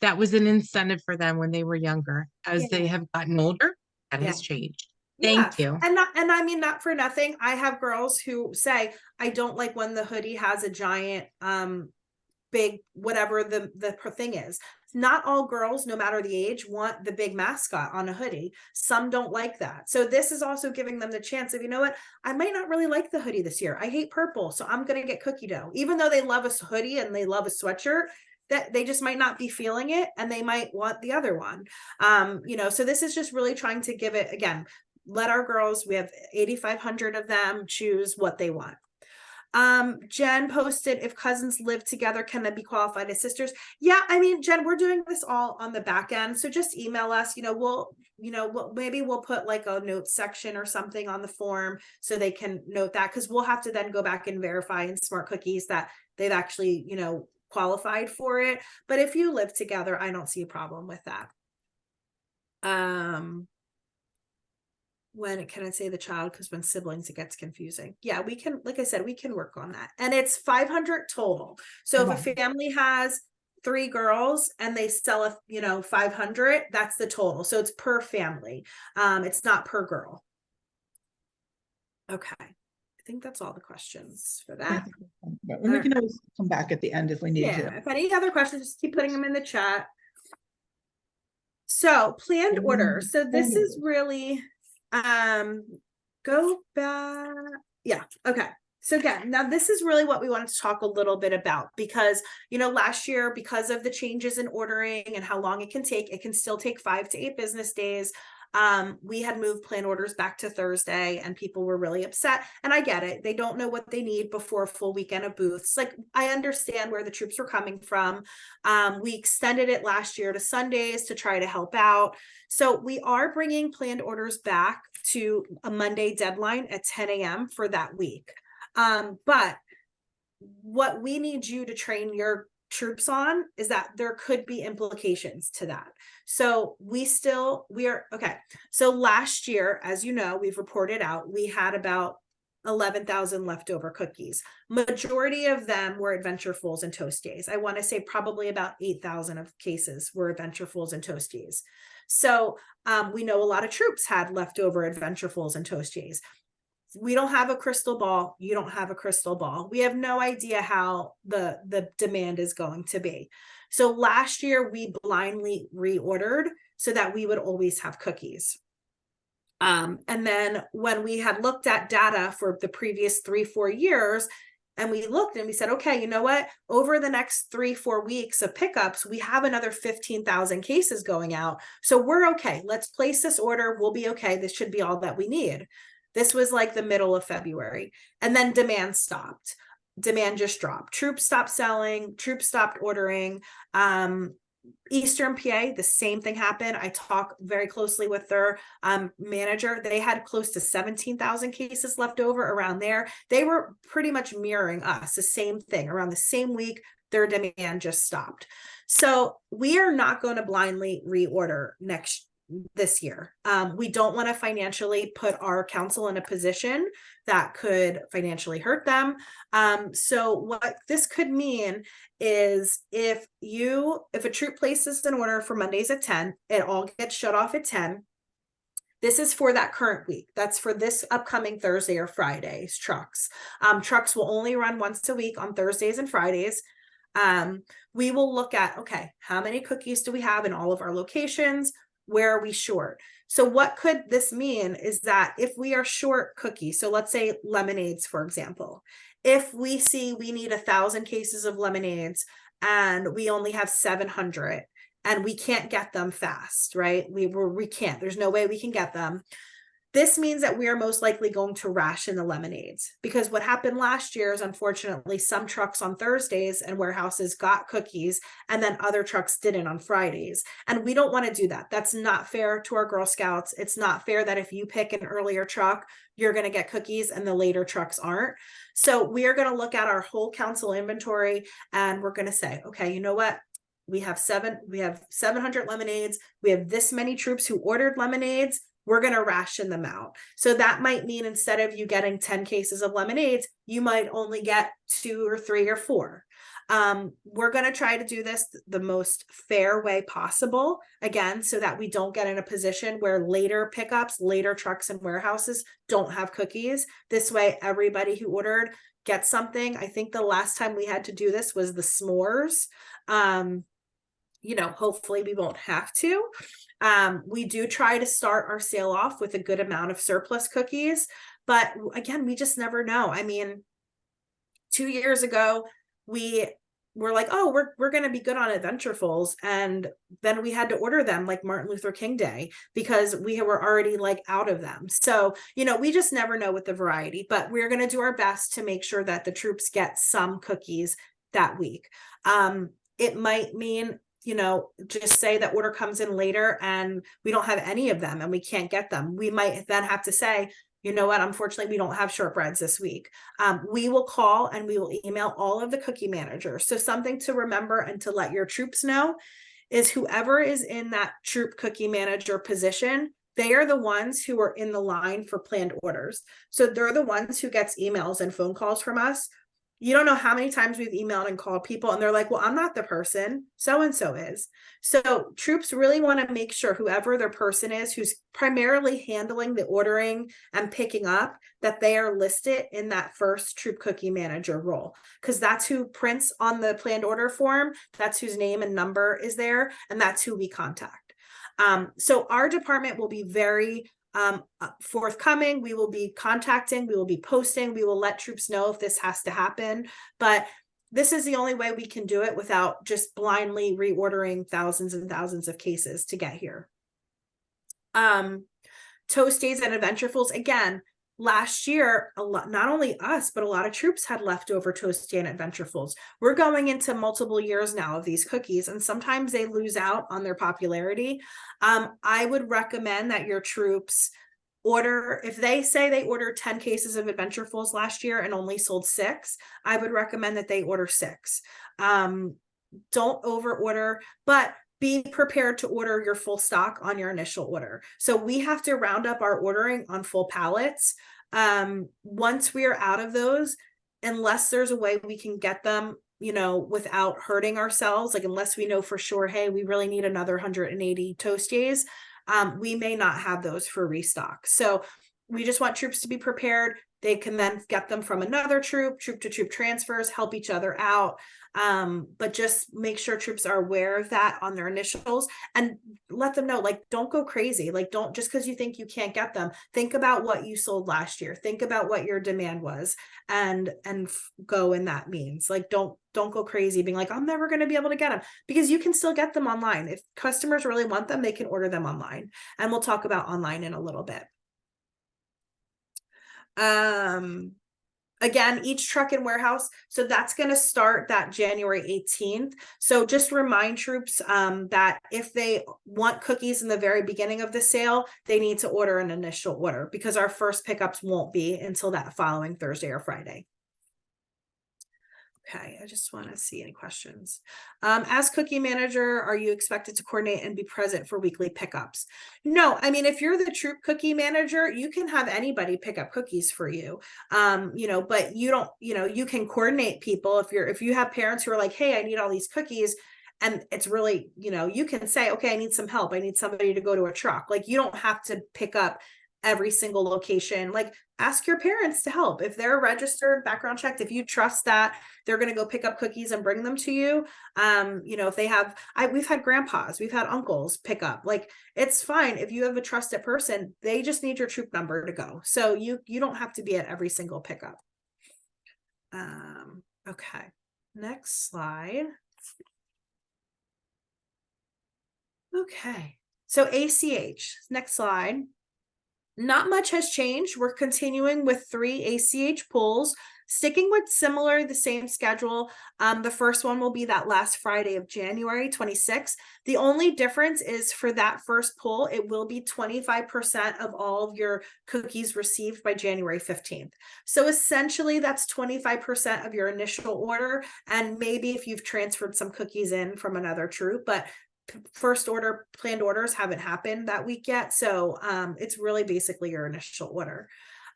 that was an incentive for them when they were younger. As they have gotten older, that has changed. Thank you. And I mean, not for nothing, I have girls who say, I don't like when the hoodie has a giant, big, whatever the thing is. Not all girls, no matter the age, want the big mascot on a hoodie. Some don't like that. So this is also giving them the chance of, you know what, I might not really like the hoodie this year. I hate purple, so I'm going to get cookie dough. Even though they love a hoodie and they love a sweatshirt, that they just might not be feeling it, and they might want the other one. So this is just really trying to give it, again, let our girls, we have 8,500 of them, choose what they want. Jen posted, if cousins live together, can they be qualified as sisters? Yeah, I mean, Jen, we're doing this all on the back end. So just email us, maybe we'll put like a notes section or something on the form so they can note that, because we'll have to then go back and verify in Smart Cookies that they've actually, qualified for it. But if you live together, I don't see a problem with that. when can I say the child? Because when siblings, it gets confusing. Yeah, we can, like I said, we can work on that. And it's 500 total. So if a Wow. family has 3 girls and they sell 500, that's the total. So it's per family. It's not per girl. Okay. I think that's all the questions for I that. think we're fine. But we can always come back at the end if we need Yeah, to. if any other questions, just keep putting them in the chat. So planned orders. So this is really, go back. Yeah. Okay. So again, now this is really what we wanted to talk a little bit about because, last year, because of the changes in ordering and how long it can still take 5 to 8 business days. We had moved plan orders back to Thursday and people were really upset. And I get it. They don't know what they need before a full weekend of booths. Like, I understand where the troops were coming from. We extended it last year to Sundays to try to help out. So we are bringing planned orders back to a Monday deadline at 10 a.m. for that week. But what we need you to train your troops on is that there could be implications to that. So we are okay. So last year, as you know, we've reported out, we had about 11,000 leftover cookies. Majority of them were Adventurefuls and Toasties. I want to say probably about 8,000 of cases were Adventurefuls and Toasties. So we know a lot of troops had leftover Adventurefuls and Toasties. We don't have a crystal ball. You don't have a crystal ball. We have no idea how the demand is going to be. So last year we blindly reordered so that we would always have cookies. And then when we had looked at data for the previous 3-4 years, and we looked and we said, okay, you know what? Over the next 3-4 weeks of pickups, we have another 15,000 cases going out. So we're okay. Let's place this order. We'll be okay. This should be all that we need. This was like the middle of February. And then demand stopped. Demand just dropped. Troops stopped selling. Troops stopped ordering. Eastern PA, the same thing happened. I talked very closely with their manager. They had close to 17,000 cases left over around there. They were pretty much mirroring us, the same thing. Around the same week, their demand just stopped. So we are not going to blindly reorder this year. We don't want to financially put our council in a position that could financially hurt them. So what this could mean is if a troop places an order for Mondays at 10, it all gets shut off at 10. This is for that current week. That's for this upcoming Thursday or Friday's trucks. Trucks will only run once a week on Thursdays and Fridays. We will look at, okay, how many cookies do we have in all of our locations? Where are we short? So what could this mean is that if we are short cookies, so let's say lemonades, for example, if we see we need 1,000 cases of lemonades and we only have 700 and we can't get them fast, right? We can't, there's no way we can get them. This means that we are most likely going to ration the lemonades because what happened last year is unfortunately some trucks on Thursdays and warehouses got cookies and then other trucks didn't on Fridays. And we don't want to do that. That's not fair to our Girl Scouts. It's not fair that if you pick an earlier truck, you're going to get cookies and the later trucks aren't. So we are going to look at our whole council inventory and we're going to say, okay, you know what? We have 700 lemonades. We have this many troops who ordered lemonades. We're going to ration them out. So that might mean instead of you getting 10 cases of lemonades, you might only get 2 or 3 or 4. We're going to try to do this the most fair way possible, again, so that we don't get in a position where later pickups, later trucks and warehouses don't have cookies. This way, everybody who ordered gets something. I think the last time we had to do this was the s'mores. Hopefully we won't have to. We do try to start our sale off with a good amount of surplus cookies, but again, we just never know. I mean, 2 years ago, we were like, oh, we're going to be good on Adventurefuls. And then we had to order them like Martin Luther King Day because we were already like out of them. So, we just never know with the variety, but we're going to do our best to make sure that the troops get some cookies that week. It might mean just say that order comes in later and we don't have any of them and we can't get them. We might then have to say, you know what, unfortunately, we don't have shortbreads this week. We will call and we will email all of the cookie managers. So something to remember and to let your troops know is whoever is in that troop cookie manager position, they are the ones who are in the line for planned orders. So they're the ones who gets emails and phone calls from us. You don't know how many times we've emailed and called people and they're like, well, I'm not the person, so-and-so is. So troops really want to make sure whoever their person is, who's primarily handling the ordering and picking up, that they are listed in that first troop cookie manager role, because that's who prints on the planned order form. That's whose name and number is there. And that's who we contact. So our department will be very forthcoming. We will be contacting, we will be posting, we will let troops know if this has to happen, but this is the only way we can do it without just blindly reordering thousands and thousands of cases to get here. Toast days and Adventurefuls, again, last year, a lot, not only us, but a lot of troops had leftover Toast Day and Adventurefuls. We're going into multiple years now of these cookies, and sometimes they lose out on their popularity. I would recommend that your troops order, if they say they ordered 10 cases of Adventurefuls last year and only sold 6, I would recommend that they order 6. Don't over order, but be prepared to order your full stock on your initial order. So we have to round up our ordering on full pallets. Once we are out of those, unless there's a way we can get them, you know, without hurting ourselves, like unless we know for sure, hey, we really need another 180 Toast days, we may not have those for restock. So we just want troops to be prepared. They can then get them from another troop to troop transfers, help each other out. But just make sure troops are aware of that on their initials and let them know, like, don't go crazy. Like, don't, just because you think you can't get them, think about what you sold last year. Think about what your demand was and go in that means. Like, don't go crazy being like, I'm never going to be able to get them, because you can still get them online. If customers really want them, they can order them online. And we'll talk about online in a little bit. Again, each truck and warehouse, so that's going to start that January 18th. So just remind troops that if they want cookies in the very beginning of the sale, they need to order an initial order, because our first pickups won't be until that following Thursday or Friday. Okay, I just want to see any questions. As cookie manager, are you expected to coordinate and be present for weekly pickups? No, I mean, if you're the troop cookie manager, you can have anybody pick up cookies for you. You know, but you don't, you know, you can coordinate people. If you have parents who are like, hey, I need all these cookies, and it's really, you know, you can say, okay, I need some help. I need somebody to go to a truck. Like, you don't have to pick up every single location. Like, ask your parents to help. If they're registered, background checked, if you trust that they're going to go pick up cookies and bring them to you. You know, if they have, we've had grandpas, we've had uncles pick up, like, it's fine. If you have a trusted person, they just need your troop number to go. So you don't have to be at every single pickup. Okay, next slide. Okay, so ACH, next slide. Not much has changed. We're continuing with 3 ACH pulls, sticking with the same schedule. The first one will be that last Friday of January 26th. The only difference is for that first pull, it will be 25% of all of your cookies received by January 15th. So essentially that's 25% of your initial order. And maybe if you've transferred some cookies in from another troop, but first order planned orders haven't happened that week yet. So it's really basically your initial order.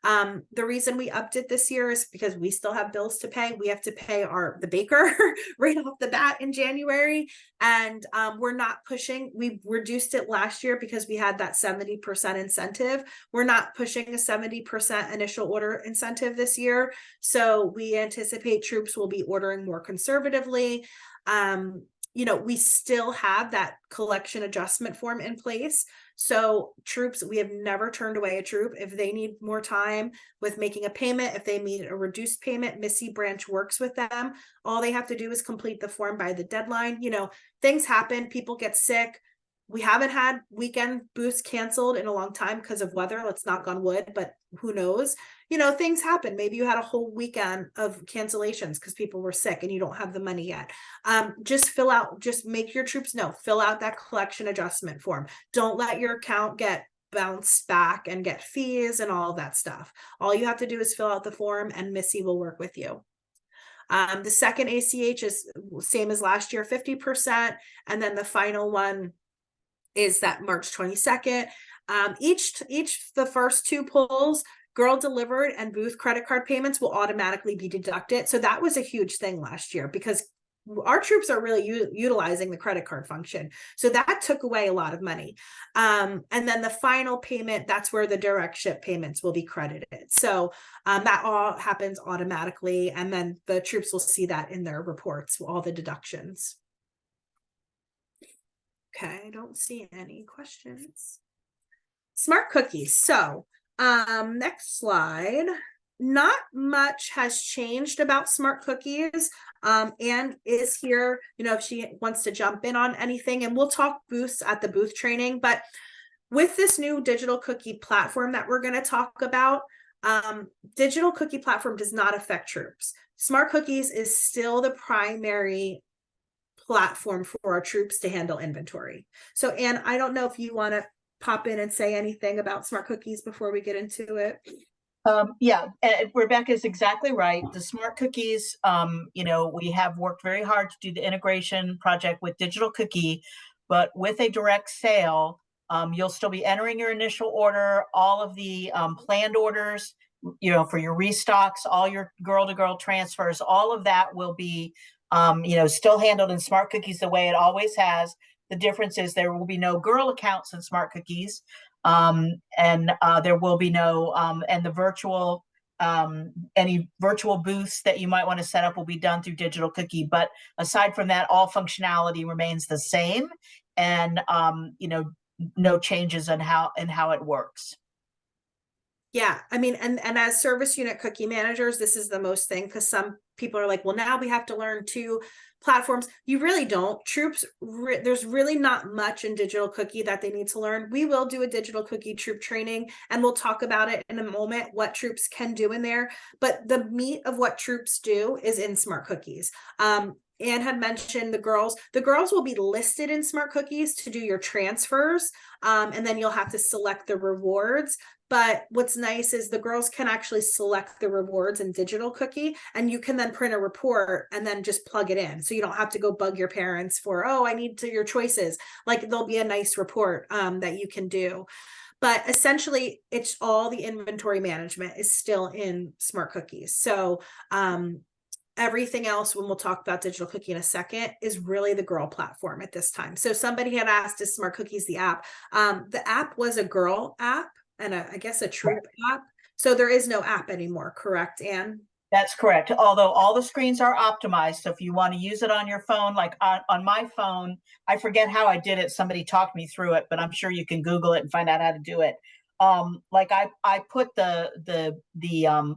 The reason we upped it this year is because we still have bills to pay. We have to pay the baker right off the bat in January. And we're not pushing. We reduced it last year because we had that 70% incentive. We're not pushing a 70% initial order incentive this year. So we anticipate troops will be ordering more conservatively. You know, we still have that collection adjustment form in place. So troops, we have never turned away a troop. If they need more time with making a payment, if they need a reduced payment, Missy Branch works with them. All they have to do is complete the form by the deadline. You know, things happen, people get sick. We haven't had weekend booths canceled in a long time because of weather. Let's knock on wood, but who knows? You know, things happen. Maybe you had a whole weekend of cancellations because people were sick and you don't have the money yet. Just make your troops know, fill out that collection adjustment form. Don't let your account get bounced back and get fees and all of that stuff. All you have to do is fill out the form and Missy will work with you. The second ACH is same as last year, 50%. And then the final one is that March 22nd. The first two pulls, girl delivered and booth credit card payments will automatically be deducted. So that was a huge thing last year because our troops are really utilizing the credit card function. So that took away a lot of money. And then the final payment, that's where the direct ship payments will be credited. So that all happens automatically. And then the troops will see that in their reports, all the deductions. Okay, I don't see any questions. Smart cookies. So next slide. Not much has changed about smart cookies. Anne is here, if she wants to jump in on anything, and we'll talk booths at the booth training. But with this new digital cookie platform that we're going to talk about, digital cookie platform does not affect troops. Smart cookies is still the primary platform for our troops to handle inventory. So Anne, I don't know if you want to pop in and say anything about smart cookies before we get into it. Yeah, Rebecca is exactly right. The smart cookies, we have worked very hard to do the integration project with digital cookie, but with a direct sale, you'll still be entering your initial order, all of the planned orders, for your restocks, all your girl-to-girl transfers, all of that will be, still handled in smart cookies the way it always has. The difference is there will be no girl accounts in smart cookies. And there will be no, and the virtual, any virtual booths that you might want to set up will be done through digital cookie. But aside from that, all functionality remains the same, and no changes in how it works. Yeah, I mean, and as service unit cookie managers, this is the most thing, because some people are like, well, now we have to learn 2 platforms. You really don't. Troops, there's really not much in digital cookie that they need to learn. We will do a digital cookie troop training, and we'll talk about it in a moment, what troops can do in there. But the meat of what troops do is in smart cookies. Anne had mentioned the girls will be listed in smart cookies to do your transfers. And then you'll have to select the rewards. But what's nice is the girls can actually select the rewards in digital cookie, and you can then print a report and then just plug it in. So you don't have to go bug your parents for, I need your choices. Like, there'll be a nice report that you can do. But essentially, it's all the inventory management is still in smart cookies. So everything else, when we'll talk about digital cookie in a second, is really the girl platform at this time. So somebody had asked, is smart cookies the app? The app was a girl app and I guess a troop app. So there is no app anymore, correct, Anne? That's correct. Although all the screens are optimized. So if you want to use it on your phone, like on my phone, I forget how I did it. Somebody talked me through it, but I'm sure you can Google it and find out how to do it. Like I put the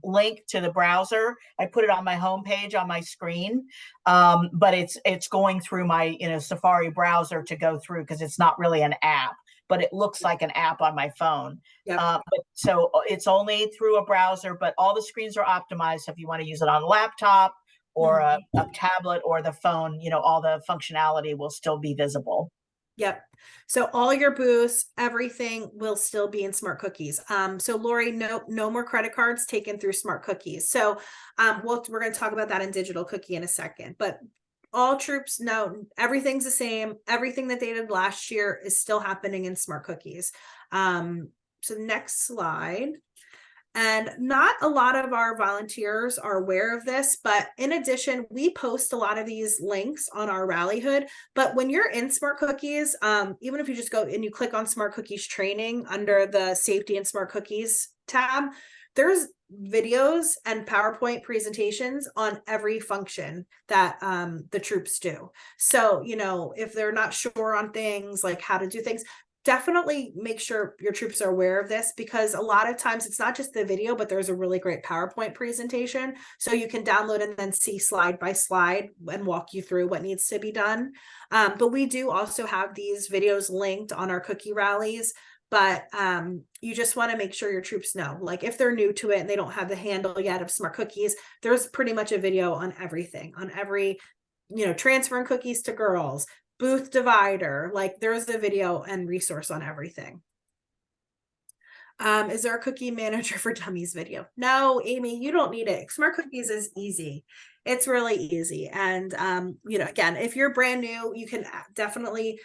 link to the browser, I put it on my homepage on my screen, but it's going through my Safari browser to go through, because it's not really an app, but it looks like an app on my phone. Yep. But so it's only through a browser, but all the screens are optimized. So if you want to use it on a laptop or a tablet or the phone, all the functionality will still be visible. Yep. So all your booths, everything will still be in smart cookies. So Lori, no more credit cards taken through smart cookies. So we're going to talk about that in digital cookie in a second, but all troops know everything's the same. Everything that they did last year is still happening in smart cookies. So next slide. And not a lot of our volunteers are aware of this, but in addition, we post a lot of these links on our Rallyhood. But when you're in Smart Cookies, even if you just go and you click on Smart Cookies training under the Safety and Smart Cookies tab, there's videos and PowerPoint presentations on every function that the troops do. So, if they're not sure on things like how to do things, definitely make sure your troops are aware of this, because a lot of times it's not just the video, but there's a really great PowerPoint presentation. So you can download and then see slide by slide and walk you through what needs to be done. But we do also have these videos linked on our cookie rallies. But you just want to make sure your troops know, like if they're new to it and they don't have the handle yet of smart cookies, there's pretty much a video on everything, on every, transferring cookies to girls, booth divider, like there's a video and resource on everything. Is there a cookie manager for dummies video? No, Amy, you don't need it. Smart Cookies is easy. It's really easy. And, again, if you're brand new, you can definitely,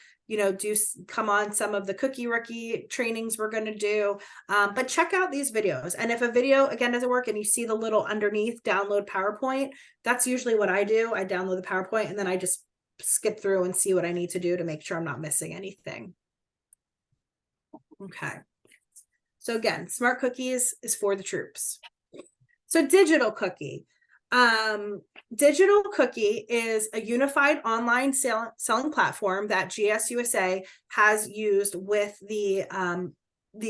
come on some of the Cookie Rookie trainings we're going to do. But check out these videos. And if a video, again, doesn't work and you see the little underneath download PowerPoint, that's usually what I do. I download the PowerPoint and then I just skip through and see what I need to do to make sure I'm not missing anything. Okay. So again, Smart Cookies is for the troops. So Digital Cookie. Digital Cookie is a unified online selling platform that GSUSA has used with the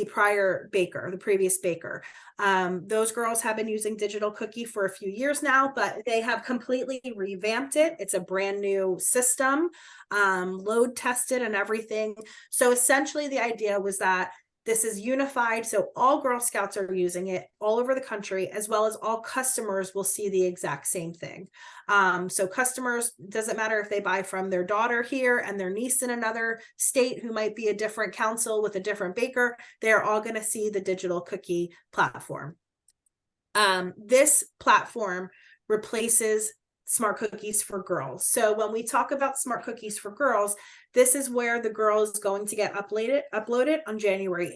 prior baker, the previous baker. Those girls have been using Digital Cookie for a few years now, but they have completely revamped it. It's a brand new system, load tested and everything. So essentially the idea was that this is unified, so all Girl Scouts are using it all over the country, as well as all customers will see the exact same thing. So customers, doesn't matter if they buy from their daughter here and their niece in another state who might be a different council with a different baker, they're all going to see the Digital Cookie platform. This platform replaces Smart Cookies for Girls. So when we talk about Smart Cookies for Girls, this is where the girl is going to get uploaded on January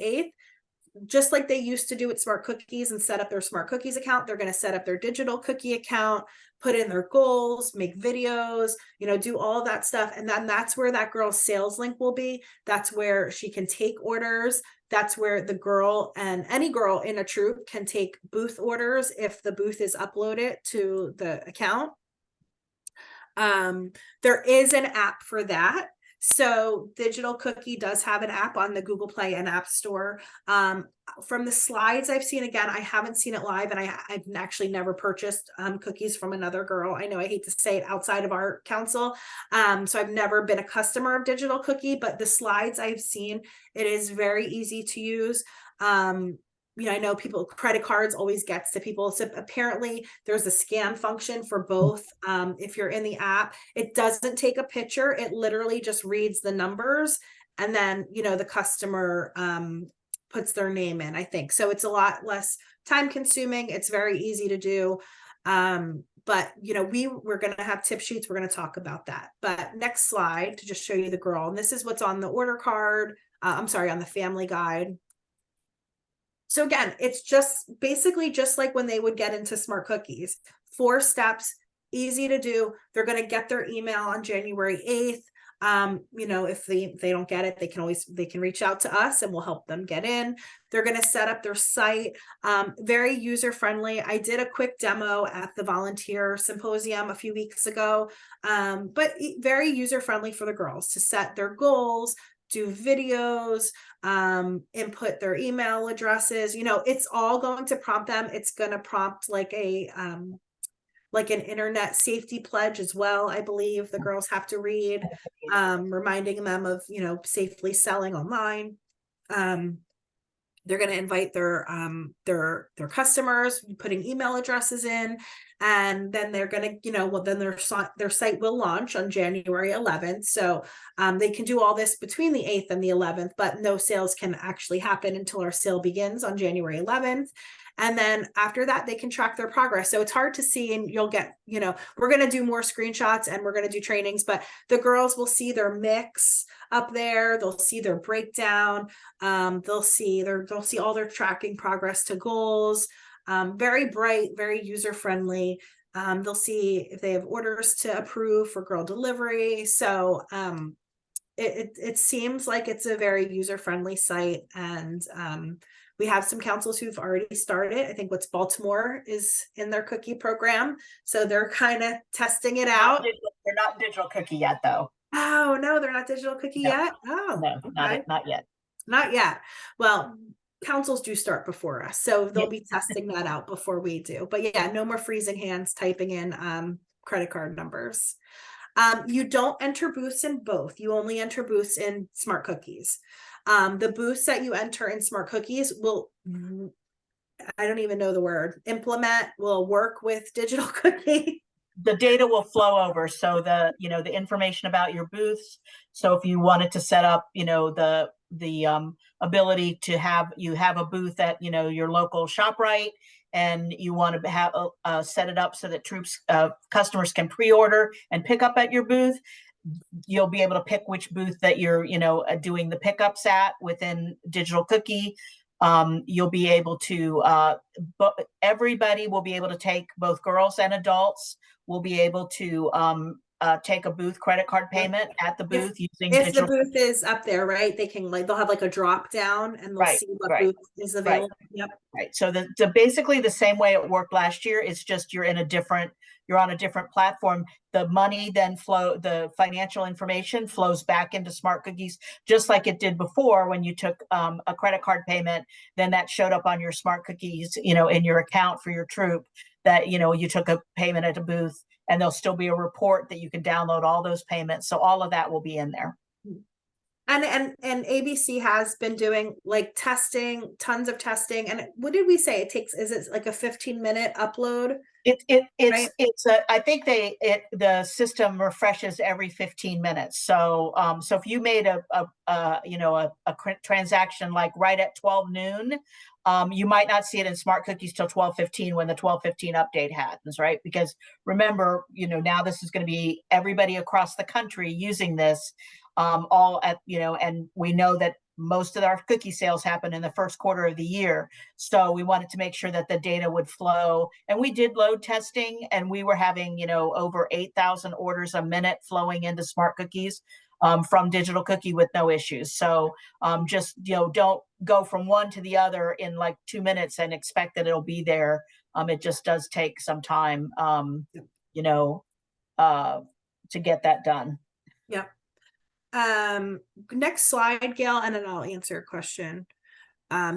8th. Just like they used to do with Smart Cookies and set up their Smart Cookies account, they're going to set up their Digital Cookie account, put in their goals, make videos, do all that stuff. And then that's where that girl's sales link will be. That's where she can take orders. That's where the girl and any girl in a troop can take booth orders if the booth is uploaded to the account. There is an app for that. So Digital Cookie does have an app on the Google Play and App Store. From the slides I've seen, again, I haven't seen it live, and I've actually never purchased cookies from another girl. I know I hate to say it, outside of our council. So I've never been a customer of Digital Cookie, but the slides I've seen, it is very easy to use. I know people, credit cards always gets to people. So apparently there's a scan function for both. If you're in the app, it doesn't take a picture. It literally just reads the numbers. And then, the customer puts their name in, I think. So it's a lot less time consuming. It's very easy to do. But, we're going to have tip sheets. We're going to talk about that. But next slide to just show you the girl. And this is what's on the order card. On the family guide. So again, it's just basically just like when they would get into Smart Cookies, 4 steps, easy to do. They're going to get their email on January 8th. If they don't get it, they can reach out to us and we'll help them get in. They're going to set up their site. Very user friendly. I did a quick demo at the volunteer symposium a few weeks ago, but very user friendly for the girls to set their goals, do videos, input their email addresses. It's all going to prompt them. It's going to prompt like an internet safety pledge as well. I believe the girls have to read, reminding them of, safely selling online. They're going to invite their customers, putting email addresses in, and then they're going to, then their site will launch on January 11th. So they can do all this between the 8th and the 11th, but no sales can actually happen until our sale begins on January 11th. And then after that, they can track their progress. So it's hard to see, and you'll get, we're going to do more screenshots and we're going to do trainings, but the girls will see their mix up there. They'll see their breakdown. They'll see all their tracking progress to goals. Very bright, very user-friendly. They'll see if they have orders to approve for girl delivery. So it seems like it's a very user-friendly site, and we have some councils who've already started. I think Baltimore is in their cookie program. So they're kind of testing it out. They're not Digital Cookie yet, though. Oh, no, they're not Digital Cookie yet? Oh, no, okay. not yet. Not yet. Well, councils do start before us, so they'll be testing that out before we do. But yeah, no more freezing hands typing in credit card numbers. You don't enter booths in both. You only enter booths in Smart Cookies. The booths that you enter in Smart Cookies will, I don't even know the word, will work with Digital Cookie. The data will flow over. So the information about your booths. So if you wanted to set up, the ability to have a booth at, you know, your local ShopRite, and you want to have set it up so that customers can pre-order and pick up at your booth. You'll be able to pick which booth that you're, you know, doing the pickups at within Digital Cookie. You'll be able to, everybody will be able to take, both girls and adults will be able to take a booth credit card payment at the booth using If the Digital. booth is up there, right, they can they'll have like a drop down and they'll Right, see what right, booth is available. Yep. Right. So basically the same way it worked last year. It's just you're on a different platform. The money then the financial information flows back into Smart Cookies, just like it did before when you took a credit card payment. Then that showed up on your Smart Cookies, you know, in your account for your troop, that, you know, you took a payment at a booth, and there'll still be a report that you can download all those payments. So all of that will be in there. And ABC has been doing like testing, tons of testing. And what did we say? Is it like a 15-minute upload? I think the system refreshes every 15 minutes. So if you made a transaction like right at 12 noon, you might not see it in Smart Cookies till 12:15 when the 12:15 update happens, right? Because remember, you know, now this is going to be everybody across the country using this, all at, you know, and we know that most of our cookie sales happen in the first quarter of the year. So we wanted to make sure that the data would flow. And we did load testing, and we were having, you know, over 8,000 orders a minute flowing into Smart Cookies from Digital Cookie with no issues. So just, you know, don't go from one to the other in like 2 minutes and expect that it'll be there. It just does take some time, you know, to get that done. Yeah. Next slide, Gail, and then I'll answer a question.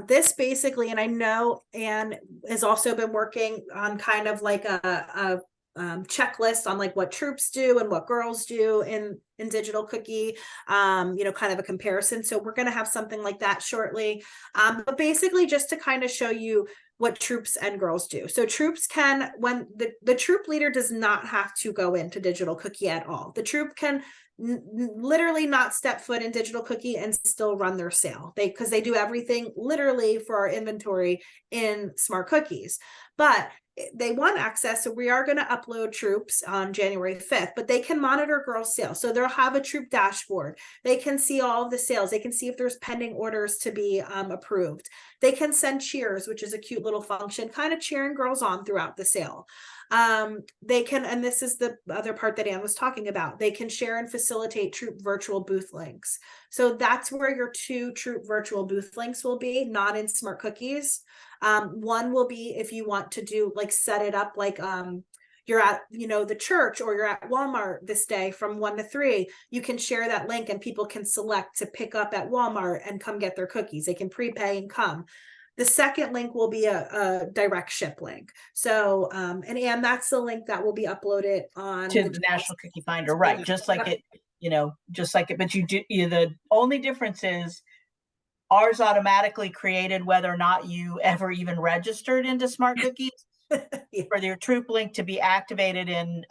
This basically, and I know Anne has also been working on kind of like a checklist on like what troops do and what girls do in Digital Cookie, you know, kind of a comparison. So we're going to have something like that shortly. But basically just to kind of show you what troops and girls do. So troops can, when the troop leader does not have to go into Digital Cookie at all. The troop can literally not step foot in Digital Cookie and still run their sale. Because they do everything literally for our inventory in Smart Cookies. But they want access, so we are going to upload troops on January 5th, but they can monitor girls' sales. So they'll have a troop dashboard. They can see all of the sales. They can see if there's pending orders to be approved. They can send cheers, which is a cute little function, kind of cheering girls on throughout the sale. They can, and this is the other part that Anne was talking about, they can share and facilitate troop virtual booth links. So that's where your 2 troop virtual booth links will be, not in Smart Cookies. One will be if you want to do like set it up like you're at, you know, the church, or you're at Walmart this day from 1 to 3, you can share that link and people can select to pick up at Walmart and come get their cookies. They can prepay and come. The second link will be a direct ship link. So, and that's the link that will be uploaded on to the National Cookie Finder, right? Just like it, you know, just like it. But the only difference is ours automatically created whether or not you ever even registered into Smart Cookies. Yeah. For your troop link to be activated in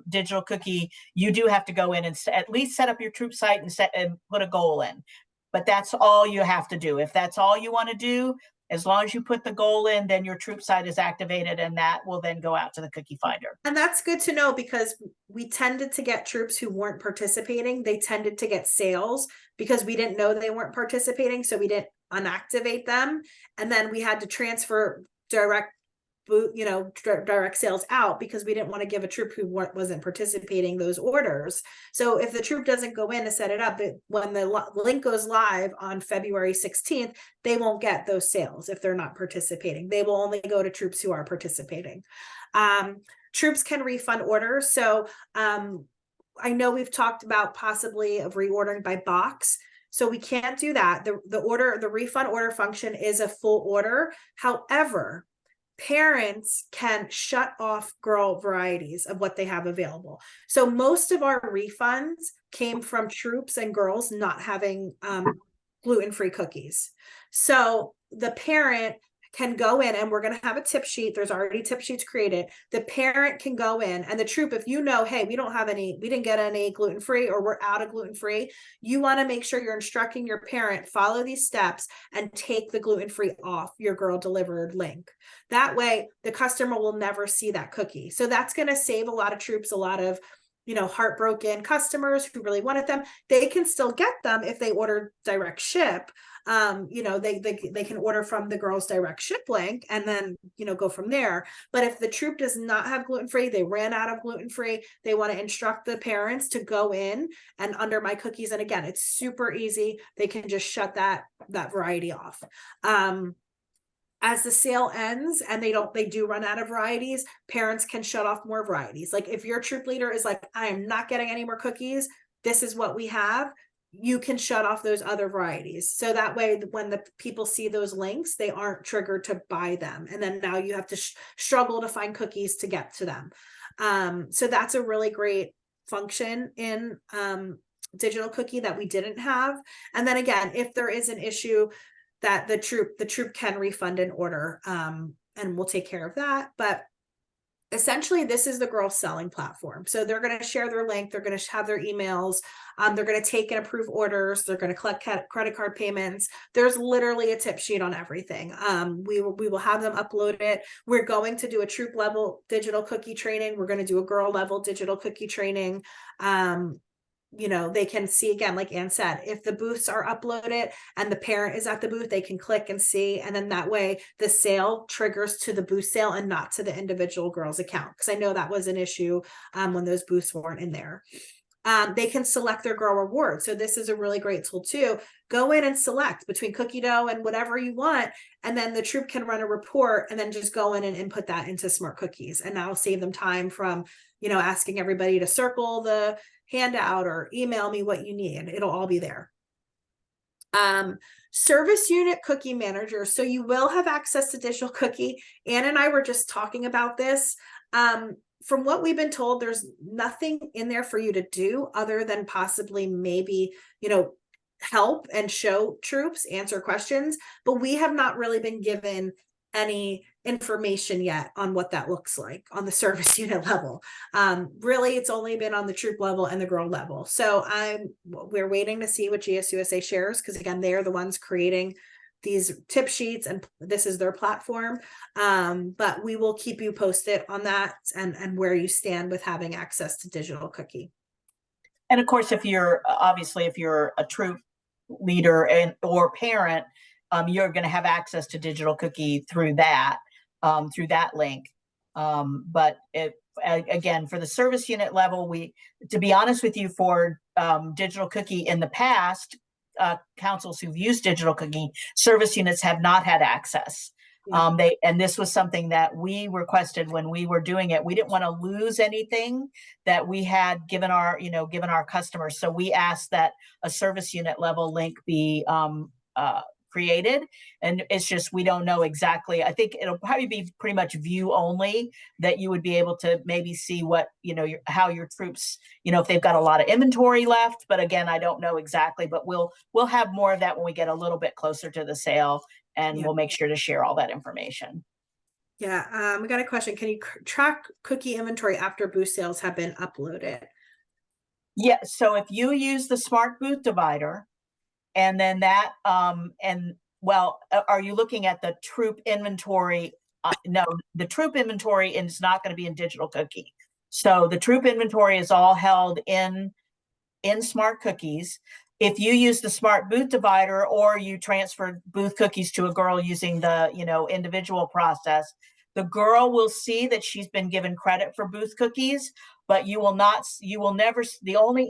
Digital Cookie, you do have to go in and at least set up your troop site and put a goal in. But that's all you have to do. If that's all you want to do, as long as you put the goal in, then your troop site is activated, and that will then go out to the Cookie Finder. And that's good to know, because we tended to get troops who weren't participating. They tended to get sales because we didn't know they weren't participating. So we didn't unactivate them. And then we had to transfer direct sales out because we didn't want to give a troop who wasn't participating those orders. So if the troop doesn't go in to set it up, when the link goes live on February 16th, they won't get those sales if they're not participating. They will only go to troops who are participating. Troops can refund orders. So I know we've talked about possibly of reordering by box. So we can't do that. The refund order function is a full order. However, parents can shut off girl varieties of what they have available. So most of our refunds came from troops and girls not having gluten-free cookies. So the parent can go in, and we're going to have a tip sheet. There's already tip sheets created. The parent can go in, and the troop, if you know, hey, we didn't get any gluten-free, or we're out of gluten-free, you want to make sure you're instructing your parent, follow these steps and take the gluten-free off your girl delivered link. That way the customer will never see that cookie. So that's going to save a lot of troops, a lot of, heartbroken customers who really wanted them. They can still get them if they order direct ship. They can order from the girls direct ship link and then, go from there. But if the troop does not have gluten-free, they ran out of gluten-free, they want to instruct the parents to go in and under my cookies. And again, it's super easy. They can just shut that variety off. As the sale ends and they do run out of varieties, parents can shut off more varieties. Like if your troop leader is like, I am not getting any more cookies, this is what we have, you can shut off those other varieties. So that way, when the people see those links, they aren't triggered to buy them. And then now you have to struggle to find cookies to get to them. So that's a really great function in digital cookie that we didn't have. And then again, if there is an issue, that the troop can refund an order, and we'll take care of that. But essentially, this is the girls selling platform. So they're going to share their link. They're going to have their emails. They're going to take and approve orders. They're going to collect credit card payments. There's literally a tip sheet on everything. We will have them upload it. We're going to do a troop level digital cookie training. We're going to do a girl level digital cookie training. They can see, again, like Ann said, if the booths are uploaded and the parent is at the booth, they can click and see. And then that way the sale triggers to the booth sale and not to the individual girl's account. Because I know that was an issue when those booths weren't in there. They can select their girl reward. So this is a really great tool too. Go in and select between cookie dough and whatever you want. And then the troop can run a report and then just go in and input that into Smart Cookies. And that'll save them time from, asking everybody to circle the handout or email me what you need. It'll all be there. Service unit cookie manager. So you will have access to digital cookie. Ann and I were just talking about this. From what we've been told, there's nothing in there for you to do other than possibly maybe, help and show troops, answer questions, but we have not really been given any information yet on what that looks like on the service unit level. Really, it's only been on the troop level and the girl level. So we're waiting to see what GSUSA shares, because again, they are the ones creating these tip sheets and this is their platform. But we will keep you posted on that and where you stand with having access to digital cookie. And of course, if you're a troop leader or parent, you're going to have access to digital cookie through that link. But again, for the service unit level, to be honest with you, for digital cookie in the past, councils who've used digital cookie, service units have not had access. Yeah. And this was something that we requested when we were doing it. We didn't want to lose anything that we had given our customers. So we asked that a service unit level link be created, and it's just, we don't know exactly. I think it'll probably be pretty much view only, that you would be able to maybe see what, how your troops, if they've got a lot of inventory left. But again, I don't know exactly, but we'll have more of that when we get a little bit closer to the sale, and we'll make sure to share all that information. Yeah, we got a question. Can you track cookie inventory after booth sales have been uploaded? Yeah, so if you use the Smart Booth Divider, and then that, are you looking at the troop inventory? No, the troop inventory is not going to be in digital cookie. So the troop inventory is all held in Smart Cookies. If you use the Smart Booth Divider, or you transfer booth cookies to a girl using the, individual process, the girl will see that she's been given credit for booth cookies, but the only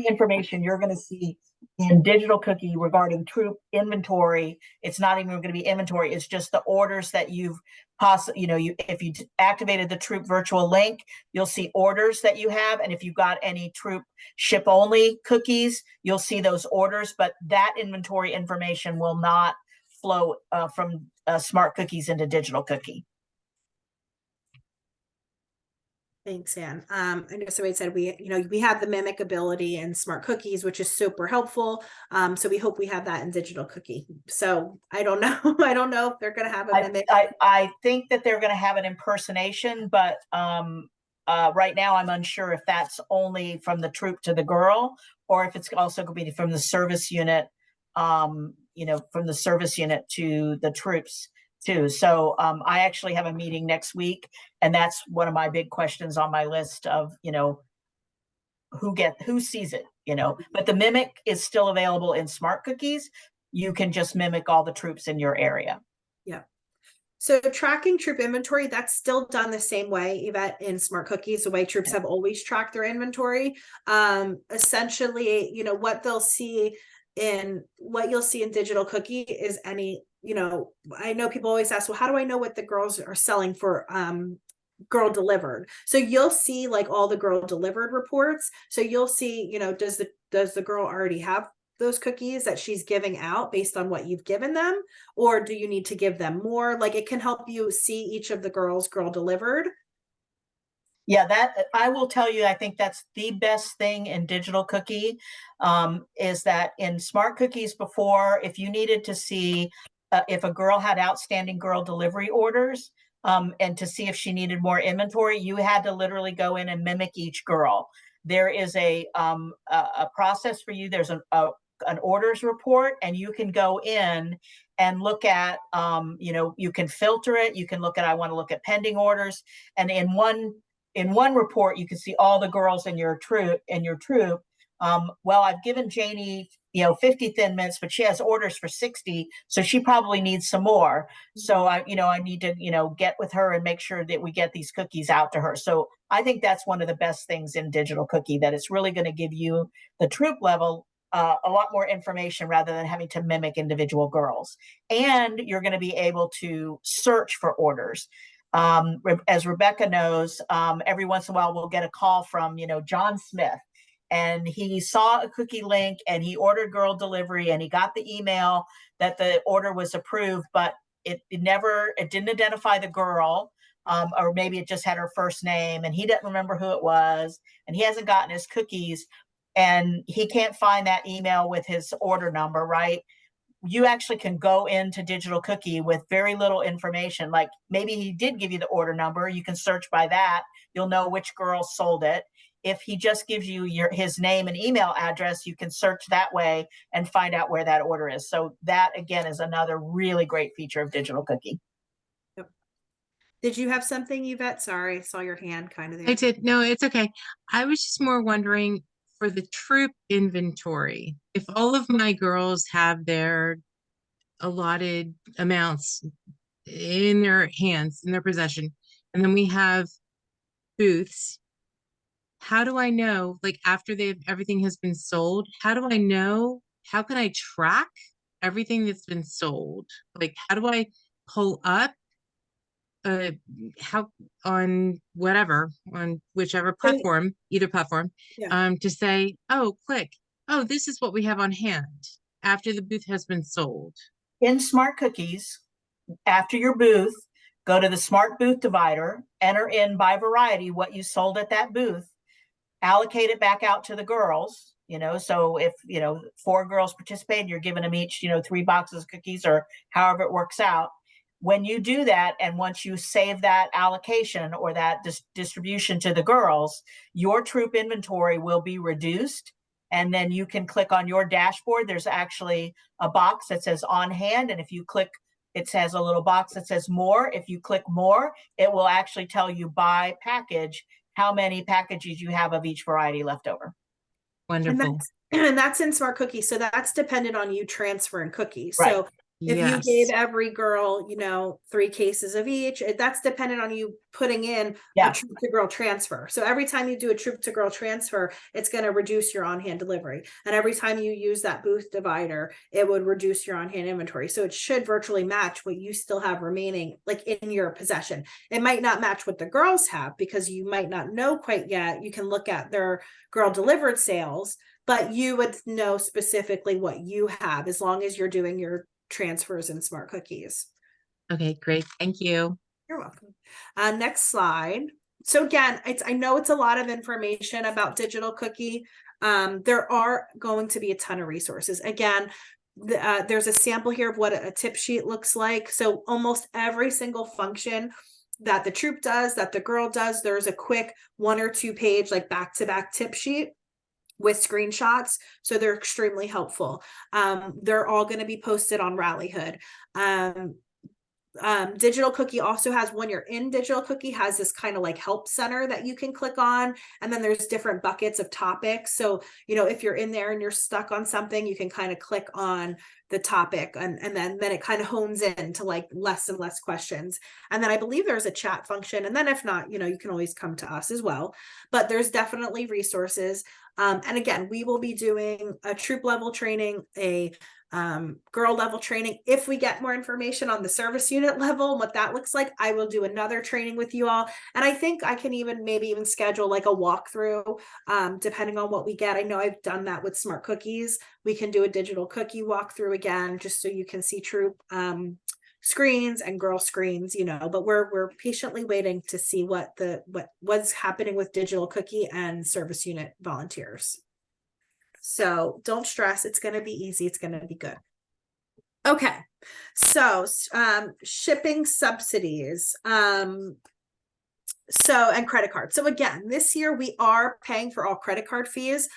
information you're going to see in digital cookie regarding troop inventory, it's not even going to be inventory. It's just the orders that you've if you activated the troop virtual link, you'll see orders that you have. And if you've got any troop ship only cookies, you'll see those orders, but that inventory information will not flow from Smart Cookies into digital cookie. Thanks, Anne. I know somebody said we have the mimic ability in smart cookies, which is super helpful. So we hope we have that in digital cookie. So I don't know. I don't know if they're going to have a mimic. I think that they're going to have an impersonation, but right now I'm unsure if that's only from the troop to the girl, or if it's also going to be from the service unit, from the service unit to the troops too. So I actually have a meeting next week, and that's one of my big questions on my list of, who sees it, but the mimic is still available in smart cookies. You can just mimic all the troops in your area. Yeah. So tracking troop inventory, that's still done the same way, Yvette, in smart cookies, the way troops have always tracked their inventory. Essentially, what you'll see in digital cookie is I know people always ask, well, how do I know what the girls are selling for girl delivered? So you'll see like all the girl delivered reports. So you'll see, does the girl already have those cookies that she's giving out based on what you've given them, or do you need to give them more? Like, it can help you see each of the girl delivered. Yeah, that I will tell you, I think that's the best thing in digital cookie, is that in smart cookies before, if you needed to see if a girl had outstanding girl delivery orders, and to see if she needed more inventory, you had to literally go in and mimic each girl. There is a process for you. There's an orders report, and you can go in and look at, you can filter it. You can look at, I want to look at pending orders. And in one report, you can see all the girls in your troop. Well, I've given Janie, 50 Thin Mints, but she has orders for 60. So she probably needs some more. So I need to, get with her and make sure that we get these cookies out to her. So I think that's one of the best things in digital cookie, that it's really going to give you the troop level a lot more information rather than having to mimic individual girls. And you're going to be able to search for orders. As Rebecca knows, every once in a while we'll get a call from, John Smith, and he saw a cookie link and he ordered girl delivery, and he got the email that the order was approved, but it didn't identify the girl, or maybe it just had her first name, and he didn't remember who it was, and he hasn't gotten his cookies, and he can't find that email with his order number, right? You actually can go into digital cookie with very little information. Like maybe he did give you the order number. You can search by that. You'll know which girl sold it. If he just gives you his name and email address, you can search that way and find out where that order is. So that, again, is another really great feature of digital cookie. Yep. Did you have something, Yvette? Sorry, I saw your hand kind of there. I did. No, it's okay. I was just more wondering, for the troop inventory, if all of my girls have their allotted amounts in their hands, in their possession, and then we have booths, how do I know, like after everything has been sold, how do I know, how can I track everything that's been sold? Like, how do I pull up how on whichever platform, either platform, Yeah. to say, oh, click, oh, this is what we have on hand after the booth has been sold. In smart cookies, after your booth, go to the smart booth divider, enter in by variety what you sold at that booth, allocate it back out to the girls. So if 4 girls participate, you're giving them each 3 boxes of cookies, or however it works out. When you do that, and once you save that allocation or that distribution to the girls, your troop inventory will be reduced. And then you can click on your dashboard. There's actually a box that says on hand. And if you click, it says a little box that says more. If you click more, it will actually tell you by package how many packages you have of each variety left over. Wonderful. And that's in smart cookies. So that's dependent on you transferring cookies. Right. So if you gave every girl, 3 cases of each, that's dependent on you putting in a troop to girl transfer. So every time you do a troop to girl transfer, it's going to reduce your on-hand delivery. And every time you use that booth divider, it would reduce your on-hand inventory. So it should virtually match what you still have remaining, like in your possession. It might not match what the girls have because you might not know quite yet. You can look at their girl delivered sales, but you would know specifically what you have as long as you're doing your transfers in smart cookies. Okay, great. Thank you. You're welcome. Next slide. So again, I know it's a lot of information about Digital Cookie. There are going to be a ton of resources. Again, there's a sample here of what a tip sheet looks like. So almost every single function that the troop does, that the girl does, there's a quick 1 or 2 page, like back-to-back tip sheet with screenshots. So they're extremely helpful. They're all going to be posted on Rallyhood. Digital Cookie also has, when you're in Digital Cookie, has this kind of like help center that you can click on, and then there's different buckets of topics. So, you know, if you're in there and you're stuck on something, you can kind of click on the topic, and then it kind of hones in to like less and less questions. And then I believe there's a chat function, and then if not, you know, you can always come to us as well. But there's definitely resources. And again, we will be doing a troop level training, a girl level training. If we get more information on the service unit level and what that looks like, I will do another training with you all. And I think I can maybe even schedule like a walkthrough, depending on what we get. I know I've done that with Smart Cookies. We can do a Digital Cookie walkthrough again, just so you can see troop screens and girl screens, you know. But we're patiently waiting to see what's happening with Digital Cookie and service unit volunteers. So don't stress. It's going to be easy. It's going to be good. Okay. So, shipping subsidies. And credit cards. So again, this year we are paying for all credit card fees,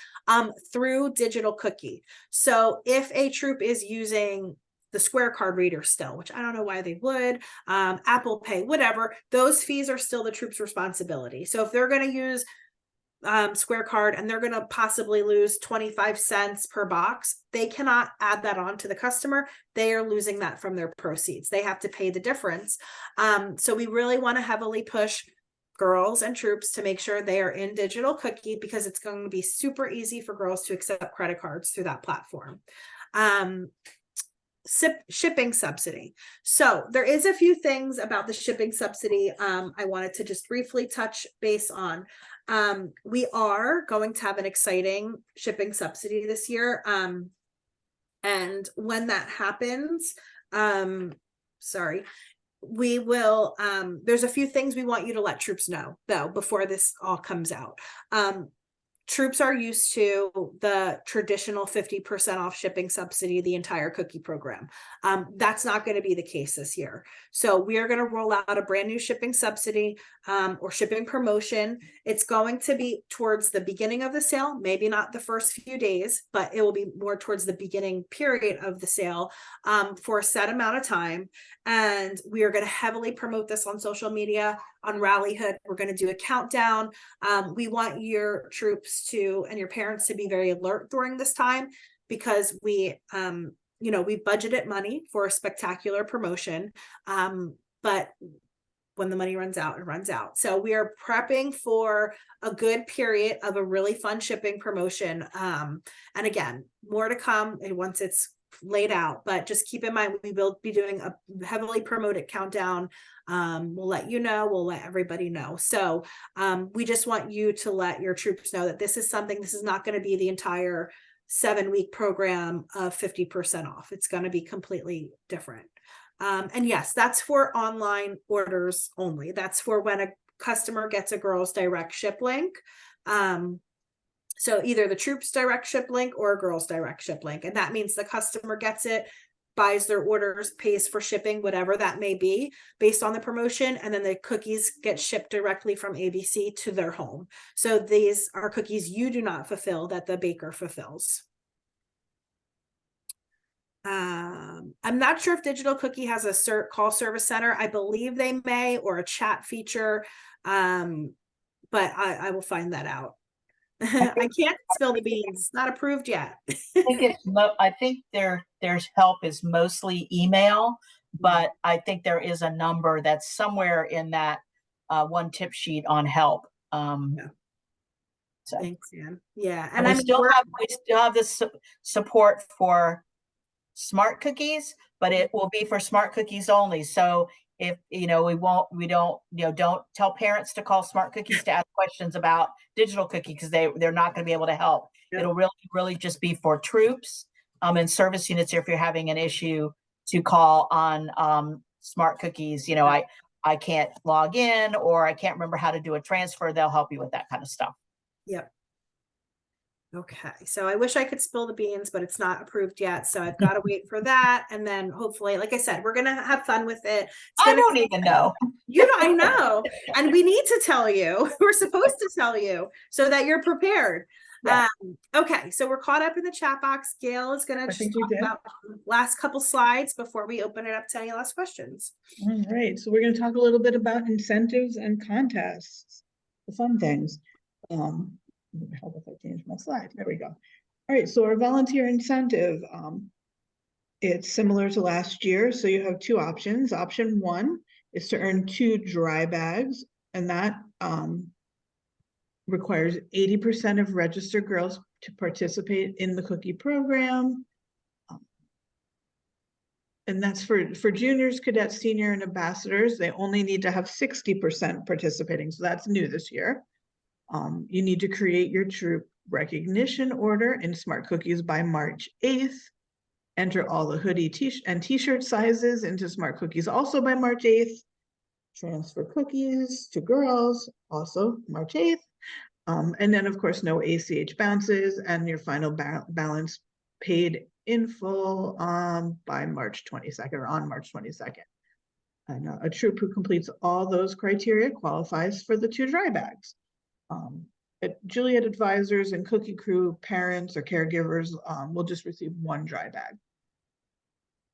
through Digital Cookie. So if a troop is using the Square card reader still, which I don't know why they would, Apple Pay, whatever, those fees are still the troop's responsibility. So if they're going to use Square card and they're going to possibly lose 25 cents per box, they cannot add that on to the customer. They are losing that from their proceeds. They have to pay the difference. So we really want to heavily push girls and troops to make sure they are in Digital Cookie, because it's going to be super easy for girls to accept credit cards through that platform. Shipping subsidy. So there is a few things about the shipping subsidy I wanted to just briefly touch base on. We are going to have an exciting shipping subsidy this year. And when that happens, we will, there's a few things we want you to let troops know though, before this all comes out. Troops are used to the traditional 50% off shipping subsidy, the entire cookie program. That's not going to be the case this year. So we are going to roll out a brand new shipping subsidy, or shipping promotion. It's going to be towards the beginning of the sale, maybe not the first few days, but it will be more towards the beginning period of the sale, for a set amount of time. And we are going to heavily promote this on social media, on Rallyhood. We're going to do a countdown. We want your troops and your parents to be very alert during this time, because we budgeted money for a spectacular promotion. But when the money runs out, it runs out. So we are prepping for a good period of a really fun shipping promotion. And again, more to come once it's laid out, but just keep in mind, we will be doing a heavily promoted countdown. We'll let you know, we'll let everybody know. So we just want you to let your troops know that this is not going to be the entire 7-week program of 50% off. It's going to be completely different. And yes, that's for online orders only. That's for when a customer gets a Girls Direct ship link. So either the troops direct ship link or a Girls Direct ship link. And that means the customer gets it, buys their orders, pays for shipping, whatever that may be, based on the promotion. And then the cookies get shipped directly from ABC to their home. So these are cookies you do not fulfill, that the baker fulfills. I'm not sure if Digital Cookie has a call service center. I believe they may, or a chat feature. But I will find that out. I can't spill the beans. It's not approved yet. I think their help is mostly email, but I think there is a number that's somewhere in that one tip sheet on help. Yeah. So. Thanks, Ann. Yeah, and we still have this support for Smart Cookies, but it will be for Smart Cookies only. So if don't tell parents to call Smart Cookies to ask questions about Digital Cookie, because they're not going to be able to help. Yep. It'll really just be for troops and service units. If you're having an issue, to call on Smart Cookies. I I can't log in or I can't remember how to do a transfer, they'll help you with that kind of stuff. Yep. Okay, so I wish I could spill the beans, but it's not approved yet, so I've got to wait for that, and then hopefully, like I said, we're gonna have fun with it. It's I gonna don't even know. You know, I know. And we need to tell you, we're supposed to tell you so that you're prepared. Yeah. Okay, so we're caught up in the chat box. Gail is going to I just think we talk did. about last couple slides before we open it up to any last questions. All right, so we're going to talk a little bit about incentives and contests, the fun things. Help if I change my slide. There we go. All right, so our volunteer incentive, it's similar to last year. So you have two options. Option one is to earn 2 dry bags, and that requires 80% of registered girls to participate in the cookie program. And that's for juniors, cadets, senior, and ambassadors. They only need to have 60% participating. So that's new this year. You need to create your troop recognition order in Smart Cookies by March 8th. Enter all the hoodie and t-shirt sizes into Smart Cookies also by March 8th. Transfer cookies to girls also March 8th. And then of course, no ACH bounces, and your final balance paid in full by March 22nd or on March 22nd. And a troop who completes all those criteria qualifies for the 2 dry bags. At Juliet advisors and cookie crew parents or caregivers will just receive 1 dry bag.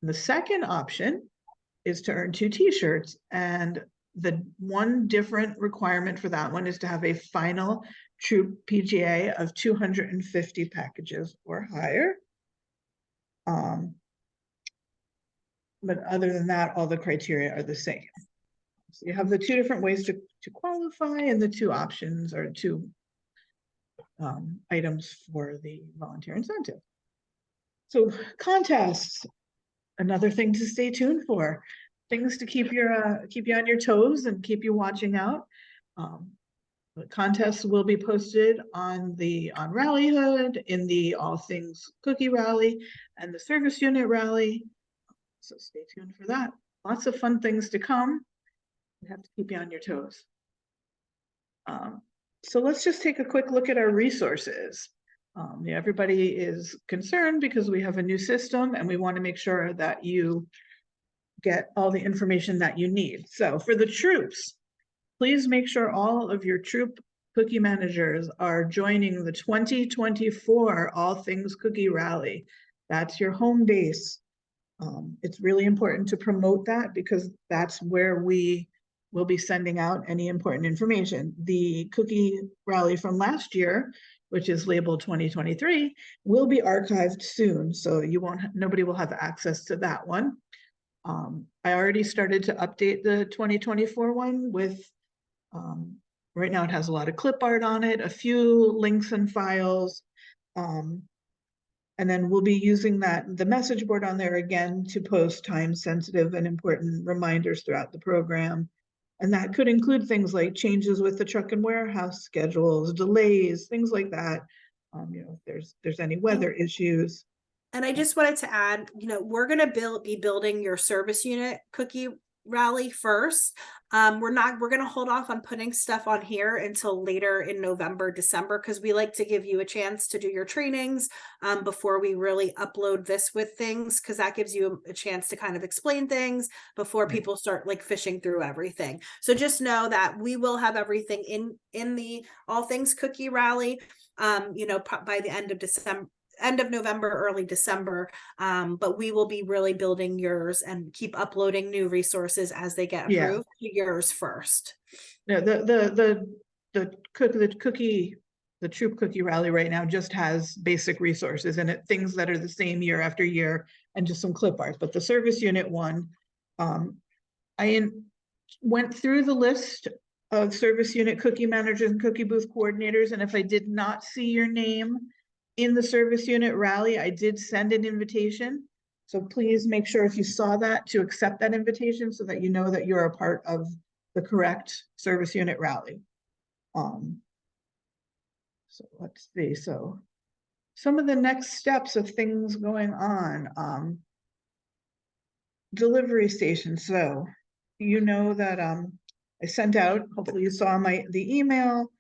The second option is to earn 2 t-shirts, and the one different requirement for that one is to have a final troop PGA of 250 packages or higher. But other than that, all the criteria are the same. So you have the 2 different ways to qualify, and the 2 options or 2 items for the volunteer incentive. So contests, another thing to stay tuned for, things to keep you on your toes and keep you watching out. The contests will be posted on Rallyhood, in the All Things Cookie Rally and the Service Unit Rally. So stay tuned for that. Lots of fun things to come. We have to keep you on your toes. So let's just take a quick look at our resources. Everybody is concerned because we have a new system and we want to make sure that you get all the information that you need. So for the troops, please make sure all of your troop cookie managers are joining the 2024 All Things Cookie Rally. That's your home base. It's really important to promote that because that's where we will be sending out any important information. The cookie rally from last year, which is labeled 2023, will be archived soon. So nobody will have access to that one. I already started to update the 2024 one with, right now it has a lot of clip art on it, a few links and files. And then we'll be using the message board on there again to post time sensitive and important reminders throughout the program. And that could include things like changes with the truck and warehouse schedules, delays, things like that. If there's any weather issues. And I just wanted to add, we're going to be building your service unit cookie rally first. We're going to hold off on putting stuff on here until later in November, December, because we like to give you a chance to do your trainings before we really upload this with things, because that gives you a chance to kind of explain things before people start like fishing through everything. So just know that we will have everything in the All Things Cookie Rally, by the end of November, early December, but we will be really building yours and keep uploading new resources as they get approved to yours first. No, the Troop Cookie Rally right now just has basic resources in it, things that are the same year after year, and just some clip art. But the service unit one, I went through the list of service unit cookie managers and cookie booth coordinators, and if I did not see your name in the service unit rally, I did send an invitation. So please make sure if you saw that to accept that invitation so that you know that you're a part of the correct service unit rally. So let's see. So some of the next steps of things going on. Delivery station. So you know that I sent out, hopefully you saw the email.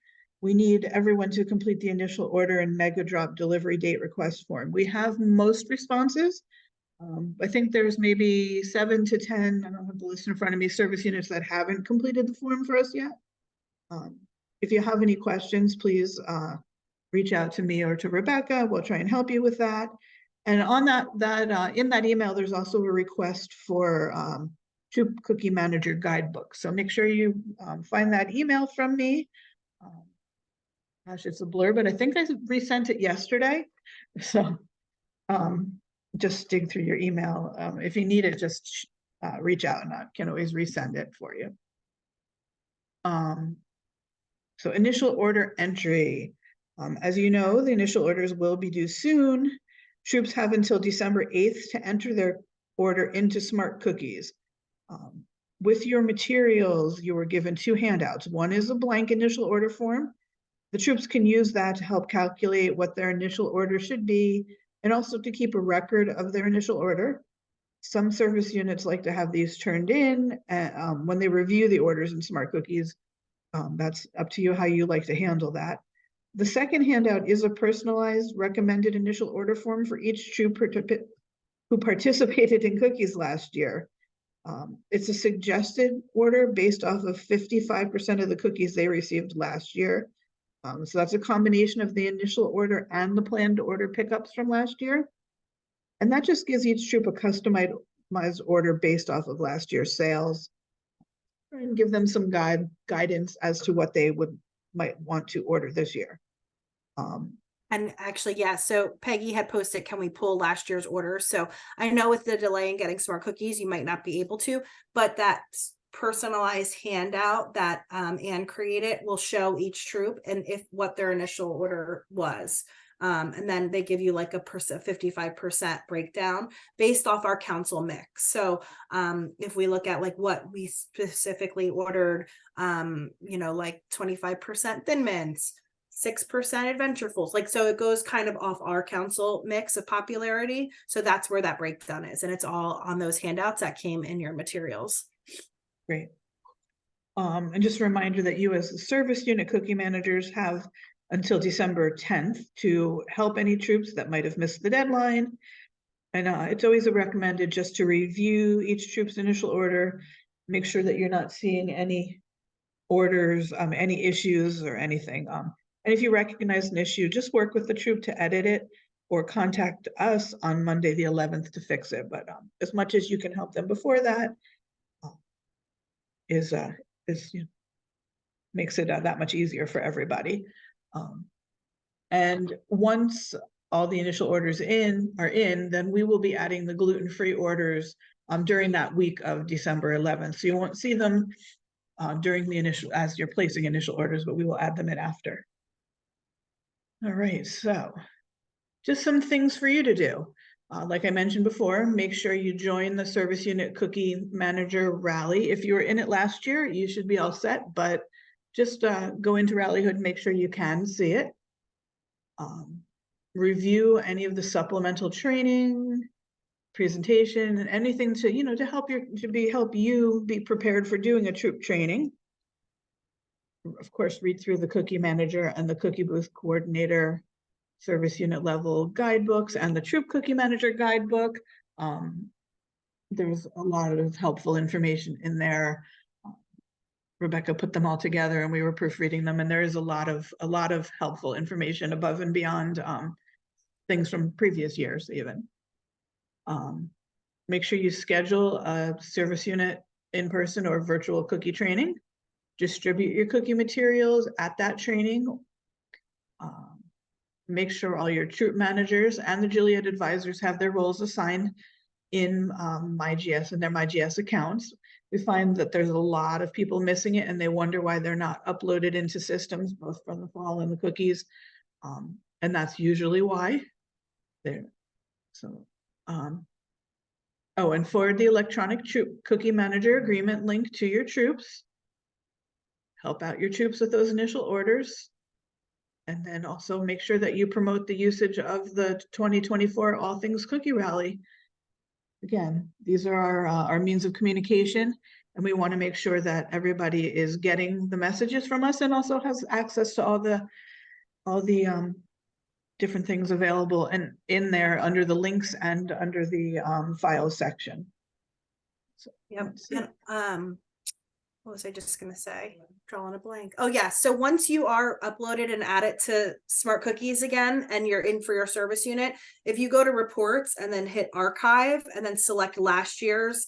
We need everyone to complete the initial order and mega drop delivery date request form. We have most responses. I think there's maybe 7 to 10, I don't have the list in front of me, service units that haven't completed the form for us yet. If you have any questions, please reach out to me or to Rebecca. We'll try and help you with that. And on in that email, there's also a request for Troop Cookie Manager Guidebook. So make sure you find that email from me. Gosh, it's a blur, but I think I resent it yesterday. So just dig through your email. If you need it, just reach out and I can always resend it for you. So initial order entry. As you know, the initial orders will be due soon. Troops have until December 8th to enter their order into Smart Cookies. With your materials, you were given 2 handouts. One is a blank initial order form. The troops can use that to help calculate what their initial order should be and also to keep a record of their initial order. Some service units like to have these turned in when they review the orders in Smart Cookies. That's up to you how you like to handle that. The second handout is a personalized recommended initial order form for each troop who participated in cookies last year. It's a suggested order based off of 55% of the cookies they received last year. So that's a combination of the initial order and the planned order pickups from last year. And that just gives each troop a customized order based off of last year's sales and give them some guidance as to what they might want to order this year. And actually, yeah, so Peggy had posted, can we pull last year's order? So I know with the delay in getting Smart Cookies, you might not be able to, but that personalized handout that Anne created will show each troop and what their initial order was. And then they give you like a 55% breakdown based off our council mix. So if we look at like what we specifically ordered, like 25% Thin Mints, 6% Adventurefuls, like, so it goes kind of off our council mix of popularity. So that's where that breakdown is. And it's all on those handouts that came in your materials. Great. And just a reminder that you as the service unit cookie managers have until December 10th to help any troops that might have missed the deadline. And it's always recommended just to review each troop's initial order, make sure that you're not seeing any orders, any issues or anything. And if you recognize an issue, just work with the troop to edit it or contact us on Monday the 11th to fix it. But as much as you can help them before that makes it that much easier for everybody. And once all the initial orders are in, then we will be adding the gluten-free orders during that week of December 11th. So you won't see them during the as you're placing initial orders, but we will add them in after. All right, so just some things for you to do. Like I mentioned before, make sure you join the Service Unit Cookie Manager Rally. If you were in it last year, you should be all set, but just go into Rallyhood and make sure you can see it. Review any of the supplemental training, presentation, and anything to help you be prepared for doing a troop training. Of course, read through the Cookie Manager and the Cookie Booth Coordinator service unit level guidebooks and the Troop Cookie Manager guidebook. There's a lot of helpful information in there. Rebecca put them all together and we were proofreading them, and there is a lot of helpful information above and beyond things from previous years even. Make sure you schedule a service unit in-person or virtual cookie training. Distribute your cookie materials at that training. Make sure all your troop managers and the Gilead advisors have their roles assigned in MyGS and their MyGS accounts. We find that there's a lot of people missing it and they wonder why they're not uploaded into systems, both from the fall and the cookies. And that's usually why. And forward the electronic troop cookie manager agreement link to your troops. Help out your troops with those initial orders. And then also make sure that you promote the usage of the 2024 All Things Cookie Rally. Again, these are our means of communication. And we want to make sure that everybody is getting the messages from us and also has access to all the different things available and in there under the links and under the files section. So, Yep. let's see. And what was I just gonna say? Drawing a blank. Oh yeah. So once you are uploaded and added to Smart Cookies again, and you're in for your service unit, if you go to reports and then hit archive and then select last year's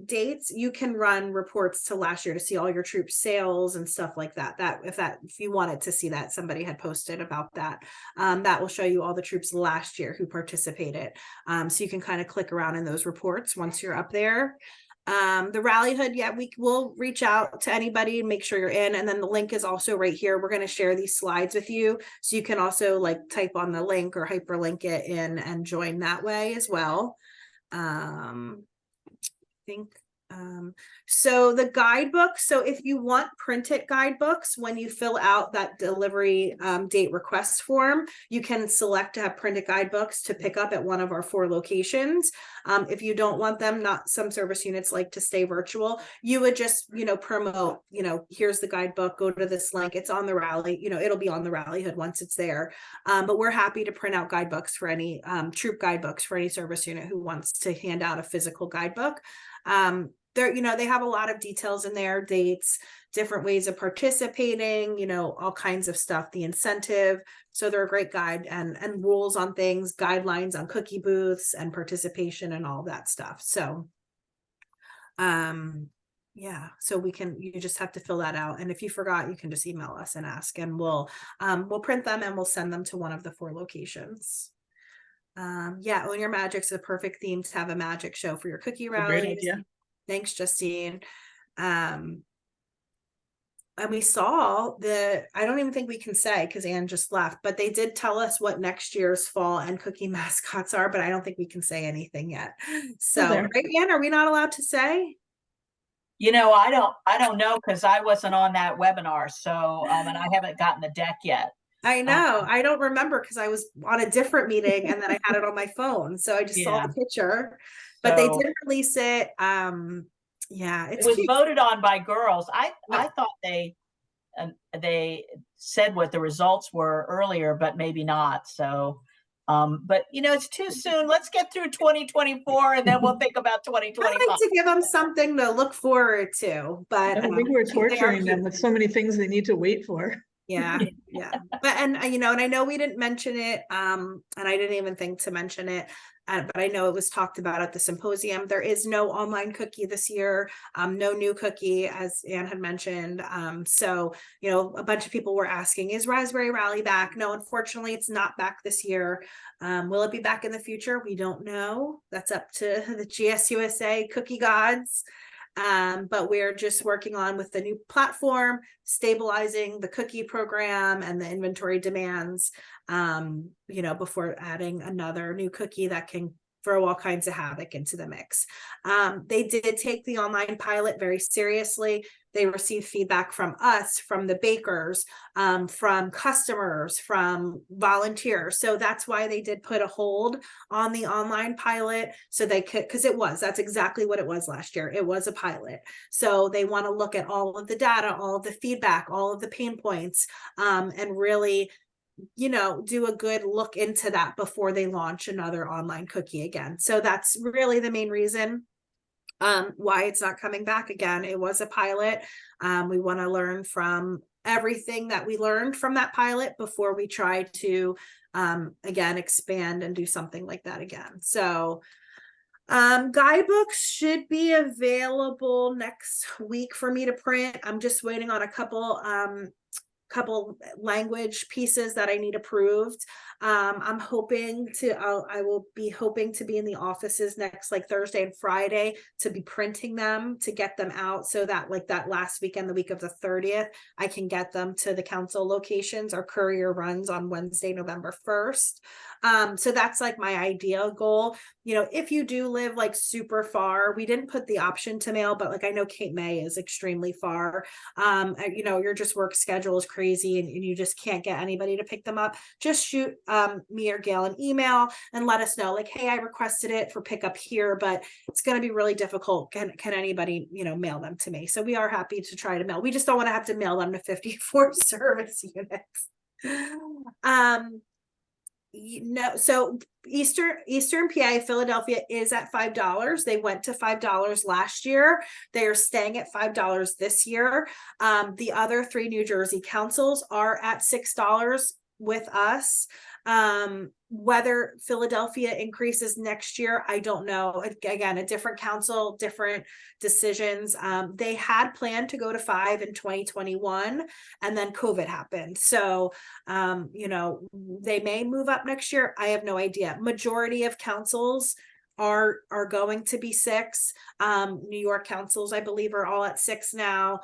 dates, you can run reports to last year to see all your troop sales and stuff like that. If you wanted to see that, somebody had posted about that. That will show you all the troops last year who participated. So you can kind of click around in those reports once you're up there. The rally hood, yeah, we will reach out to anybody and make sure you're in. And then the link is also right here. We're going to share these slides with you. So you can also like type on the link or hyperlink it in and join that way as well. So the guidebook, so if you want printed guidebooks, when you fill out that delivery date request form, you can select to have printed guidebooks to pick up at one of our 4 locations. If you don't want them, not some service units like to stay virtual, you would just, promote, here's the guidebook, go to this link, it's on the rally, it'll be on the rally hood once it's there. But we're happy to print out guidebooks for any troop guidebooks for any service unit who wants to hand out a physical guidebook. They have a lot of details in there, dates, different ways of participating, all kinds of stuff, the incentive. So they're a great guide and rules on things, guidelines on cookie booths and participation and all that stuff. So, yeah, so you just have to fill that out. And if you forgot, you can just email us and ask, and we'll print them and we'll send them to one of the 4 locations. Yeah, Own Your Magic's the perfect theme to have a magic show for your cookie rallies. Great idea. Thanks, Justine. And we saw I don't even think we can say because Anne just left, but they did tell us what next year's fall and cookie mascots are, but I don't think we can say anything yet. So, right, Anne, are we not allowed to say? I don't know because I wasn't on that webinar. So, and I haven't gotten the deck yet. I know. I don't remember because I was on a different meeting and then I had it on my phone. So I just saw the picture, but they did release it. Yeah, it was voted on by girls. I thought they said what the results were earlier, but maybe not. So, but it's too soon. Let's get through 2024 and then we'll think about 2025. I'd like to give them something to look forward to, but I think we're torturing them with so many things they need to wait for. Yeah. But and I know we didn't mention it, and I didn't even think to mention it, but I know it was talked about at the symposium. There is no online cookie this year, no new cookie, as Anne had mentioned. So a bunch of people were asking, is Raspberry Rally back? No, unfortunately, it's not back this year. Will it be back in the future? We don't know. That's up to the GSUSA cookie gods. But we're just working on with the new platform, stabilizing the cookie program and the inventory demands, before adding another new cookie that can throw all kinds of havoc into the mix. They did take the online pilot very seriously. They received feedback from us, from the bakers, from customers, from volunteers. So that's why they did put a hold on the online pilot. So they could, because that's exactly what it was last year. It was a pilot. So they want to look at all of the data, all of the feedback, all of the pain points, and really do a good look into that before they launch another online cookie again. So that's really the main reason why it's not coming back again. It was a pilot. We want to learn from everything that we learned from that pilot before we try to again expand and do something like that again. So guidebooks should be available next week for me to print. I'm just waiting on a couple language pieces that I need approved. I'm hoping I will be hoping to be in the offices next Thursday and Friday to be printing them, to get them out so that that last weekend, the week of the 30th, I can get them to the council locations. Our courier runs on Wednesday, November 1st. So that's my ideal goal. If you do live super far, we didn't put the option to mail, but I know Cape May is extremely far. Your just work schedule is crazy and you just can't get anybody to pick them up. Just shoot me or Gail an email and let us know, like, hey, I requested it for pickup here, but it's going to be really difficult. Can anybody, mail them to me? So we are happy to try to mail. We just don't want to have to mail them to 54 service units. So Eastern PA, Philadelphia is at $5. They went to $5 last year. They are staying at $5 this year. The other 3 New Jersey councils are at $6 with us. Whether Philadelphia increases next year, I don't know. Again, a different council, different decisions. They had planned to go to 5 in 2021, and then COVID happened. So, they may move up next year. I have no idea. Majority of councils are going to be 6. New York councils, I believe, are all at 6 now.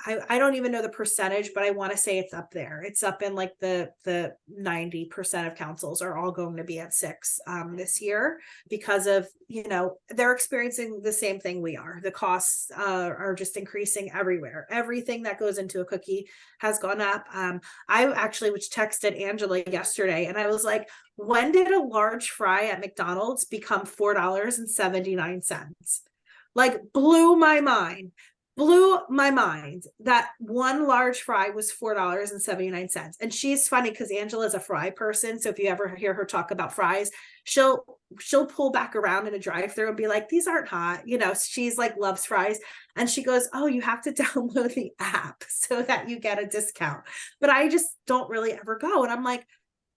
I don't even know the percentage, but I want to say it's up there. It's up in like the 90% of councils are all going to be at 6 this year because of, they're experiencing the same thing we are. The costs are just increasing everywhere. Everything that goes into a cookie has gone up. I actually texted Angela yesterday and I was like, when did a large fry at McDonald's become $4.79? Like blew my mind that one large fry was $4.79. And she's funny because Angela's a fry person. So if you ever hear her talk about fries, she'll pull back around in a drive-thru and be like, these aren't hot. She's like, loves fries. And she goes, oh, you have to download the app so that you get a discount. But I just don't really ever go. And I'm like,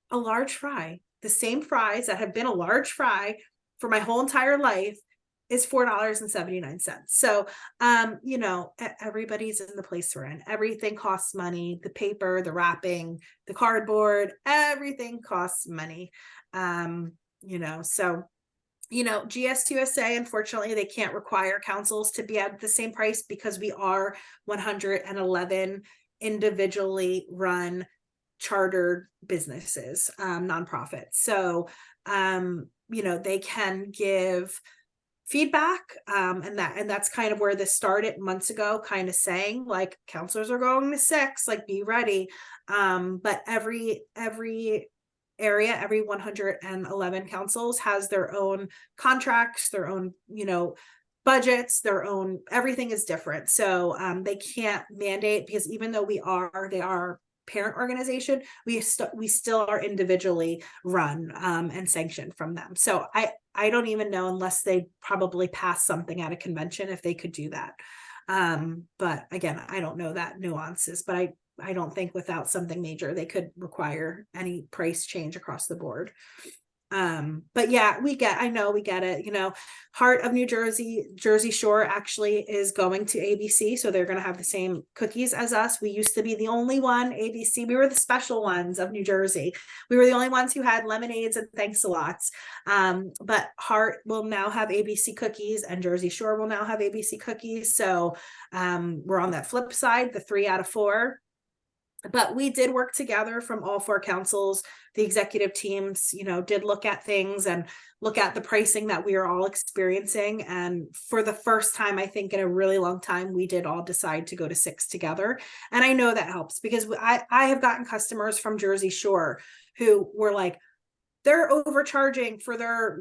a large fry, the same fries that have been a large fry for my whole entire life is $4.79. So, everybody's in the place we're in. Everything costs money. The paper, the wrapping, the cardboard, everything costs money. So, GSUSA, unfortunately, they can't require councils to be at the same price because we are 111 individually run chartered businesses, nonprofits. So, they can give feedback, and that's kind of where this started months ago, kind of saying like counselors are going to 6, like be ready. But every area, every 111 councils has their own contracts, their own, budgets, their own, everything is different. So they can't mandate, because even though they are parent organization, we still are individually run and sanctioned from them. So I don't even know, unless they probably pass something at a convention, if they could do that. But again, I don't know that nuances, but I don't think without something major they could require any price change across the board. But yeah, we get it. Heart of New Jersey, Jersey Shore actually is going to ABC. So they're going to have the same cookies as us. We used to be the only one, ABC. We were the special ones of New Jersey. We were the only ones who had lemonades and thanks-a-lots. But Heart will now have ABC cookies and Jersey Shore will now have ABC cookies. So we're on that flip side, the 3 out of 4. But we did work together from all 4 councils. The executive teams, did look at things and look at the pricing that we are all experiencing. And for the first time, I think in a really long time, we did all decide to go to 6 together. And I know that helps because I have gotten customers from Jersey Shore who were like, they're overcharging for their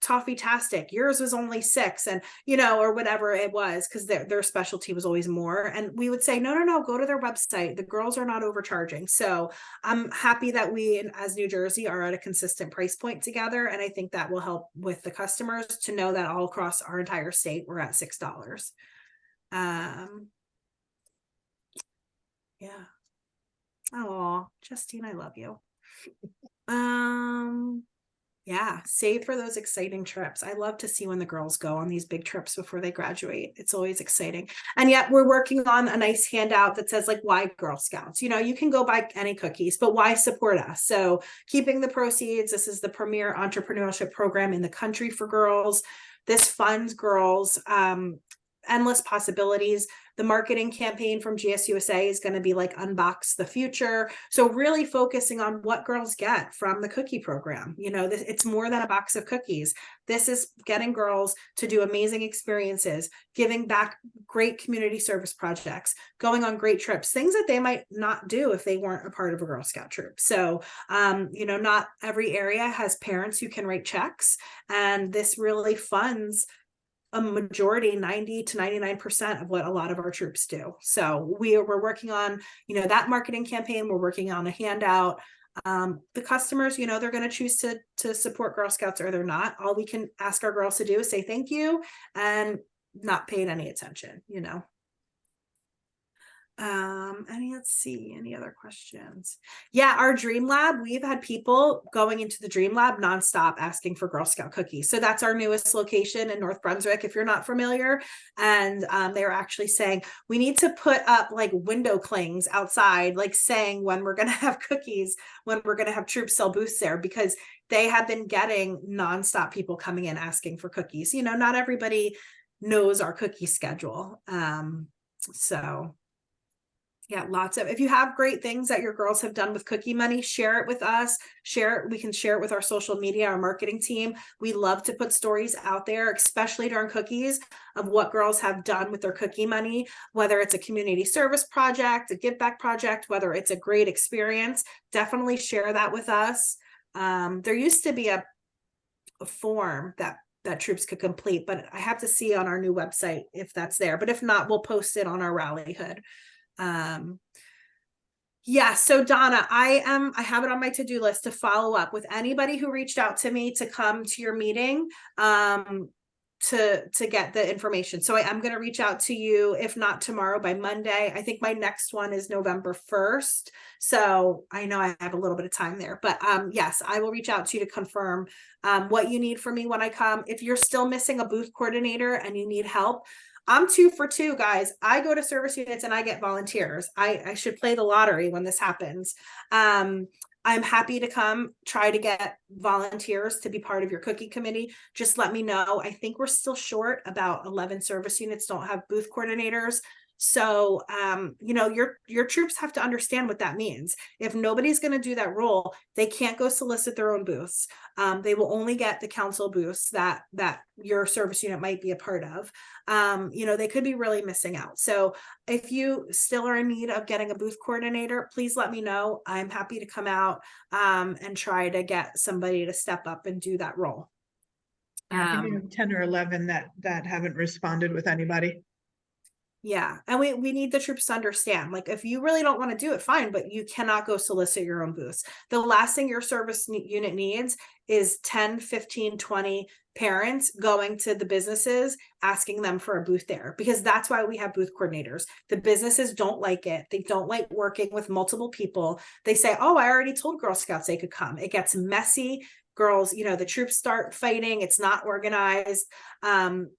Toffee-tastic. Yours was only 6, and or whatever it was, because their specialty was always more. And we would say, no, go to their website. The girls are not overcharging. So I'm happy that we, as New Jersey, are at a consistent price point together. And I think that will help with the customers to know that all across our entire state, we're at $6. Yeah. Oh, Justine, I love you. Yeah, save for those exciting trips. I love to see when the girls go on these big trips before they graduate. It's always exciting. And yet we're working on a nice handout that says, like, why Girl Scouts? You can go buy any cookies, but why support us? So keeping the proceeds, this is the premier entrepreneurship program in the country for girls. This funds girls endless possibilities. The marketing campaign from GSUSA is going to be like unbox the future. So really focusing on what girls get from the cookie program. You know, it's more than a box of cookies. This is getting girls to do amazing experiences, giving back great community service projects, going on great trips, things that they might not do if they weren't a part of a Girl Scout troop. So, you know, not every area has parents who can write checks, and this really funds a majority, 90 to 99% of what a lot of our troops do. So we're working on, you know, that marketing campaign. We're working on a handout. The customers, you know, they're going to choose to support Girl Scouts or they're not. All we can ask our girls to do is say thank you and not paying any attention, you know. Let's see, any other questions? Yeah, our Dream Lab, we've had people going into the Dream Lab nonstop asking for Girl Scout cookies. So that's our newest location in North Brunswick, if you're not familiar. And they were actually saying, we need to put up like window clings outside, like saying when we're going to have cookies, when we're going to have troops sell booths there, because they have been getting nonstop people coming in asking for cookies. You know, not everybody knows our cookie schedule. So yeah, lots of, if you have great things that your girls have done with cookie money, share it with us, we can share it with our social media, our marketing team. We love to put stories out there, especially during cookies, of what girls have done with their cookie money, whether it's a community service project, a give back project, whether it's a great experience, definitely share that with us. There used to be a form that troops could complete, but I have to see on our new website if that's there, but if not, we'll post it on our Rally Hood. Yeah, so Donna, I have it on my to-do list to follow up with anybody who reached out to me to come to your meeting, to get the information. So I'm going to reach out to you, if not tomorrow, by Monday. I think my next one is November 1st. So I know I have a little bit of time there, but yes, I will reach out to you to confirm what you need from me when I come. If you're still missing a booth coordinator and you need help, I'm 2 for 2, guys. I go to service units and I get volunteers. I should play the lottery when this happens. I'm happy to come try to get volunteers to be part of your cookie committee. Just let me know. I think we're still short. About 11 service units don't have booth coordinators. So, you know, your troops have to understand what that means. If nobody's going to do that role, they can't go solicit their own booths. They will only get the council booths that your service unit might be a part of. You know, they could be really missing out. So if you still are in need of getting a booth coordinator, please let me know. I'm happy to come out and try to get somebody to step up and do that role. I think we have 10 or 11 that haven't responded with anybody. Yeah. And we need the troops to understand, like, if you really don't want to do it, fine, but you cannot go solicit your own booths. The last thing your service unit needs is 10, 15, 20 parents going to the businesses, asking them for a booth there, because that's why we have booth coordinators. The businesses don't like it. They don't like working with multiple people. They say, oh, I already told Girl Scouts they could come. It gets messy. Girls, you know, the troops start fighting. It's not organized.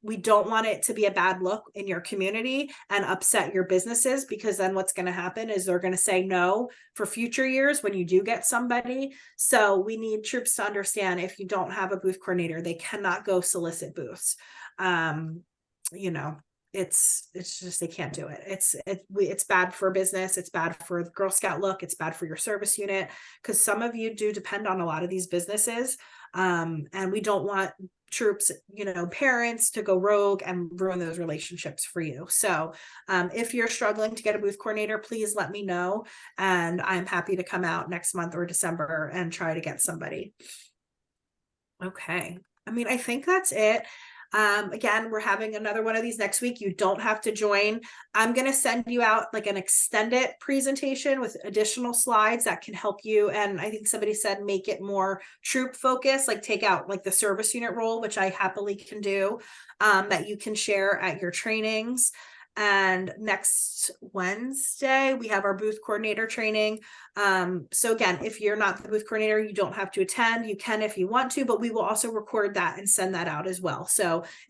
We don't want it to be a bad look in your community and upset your businesses, because then what's going to happen is they're going to say no for future years when you do get somebody. So we need troops to understand, if you don't have a booth coordinator, they cannot go solicit booths. You know, it's just, they can't do it. It's bad for business. It's bad for the Girl Scout look. It's bad for your service unit, because some of you do depend on a lot of these businesses. And we don't want troops, you know, parents to go rogue and ruin those relationships for you. So if you're struggling to get a booth coordinator, please let me know. And I'm happy to come out next month or December and try to get somebody. Okay. I mean, I think that's it. Again, we're having another one of these next week. You don't have to join. I'm going to send you out like an extended presentation with additional slides that can help you. And I think somebody said, make it more troop focused, like take out like the service unit role, which I happily can do, that you can share at your trainings. And next Wednesday, we have our booth coordinator training. So again, if you're not the booth coordinator, you don't have to attend. You can if you want to, but we will also record that and send that out as well. So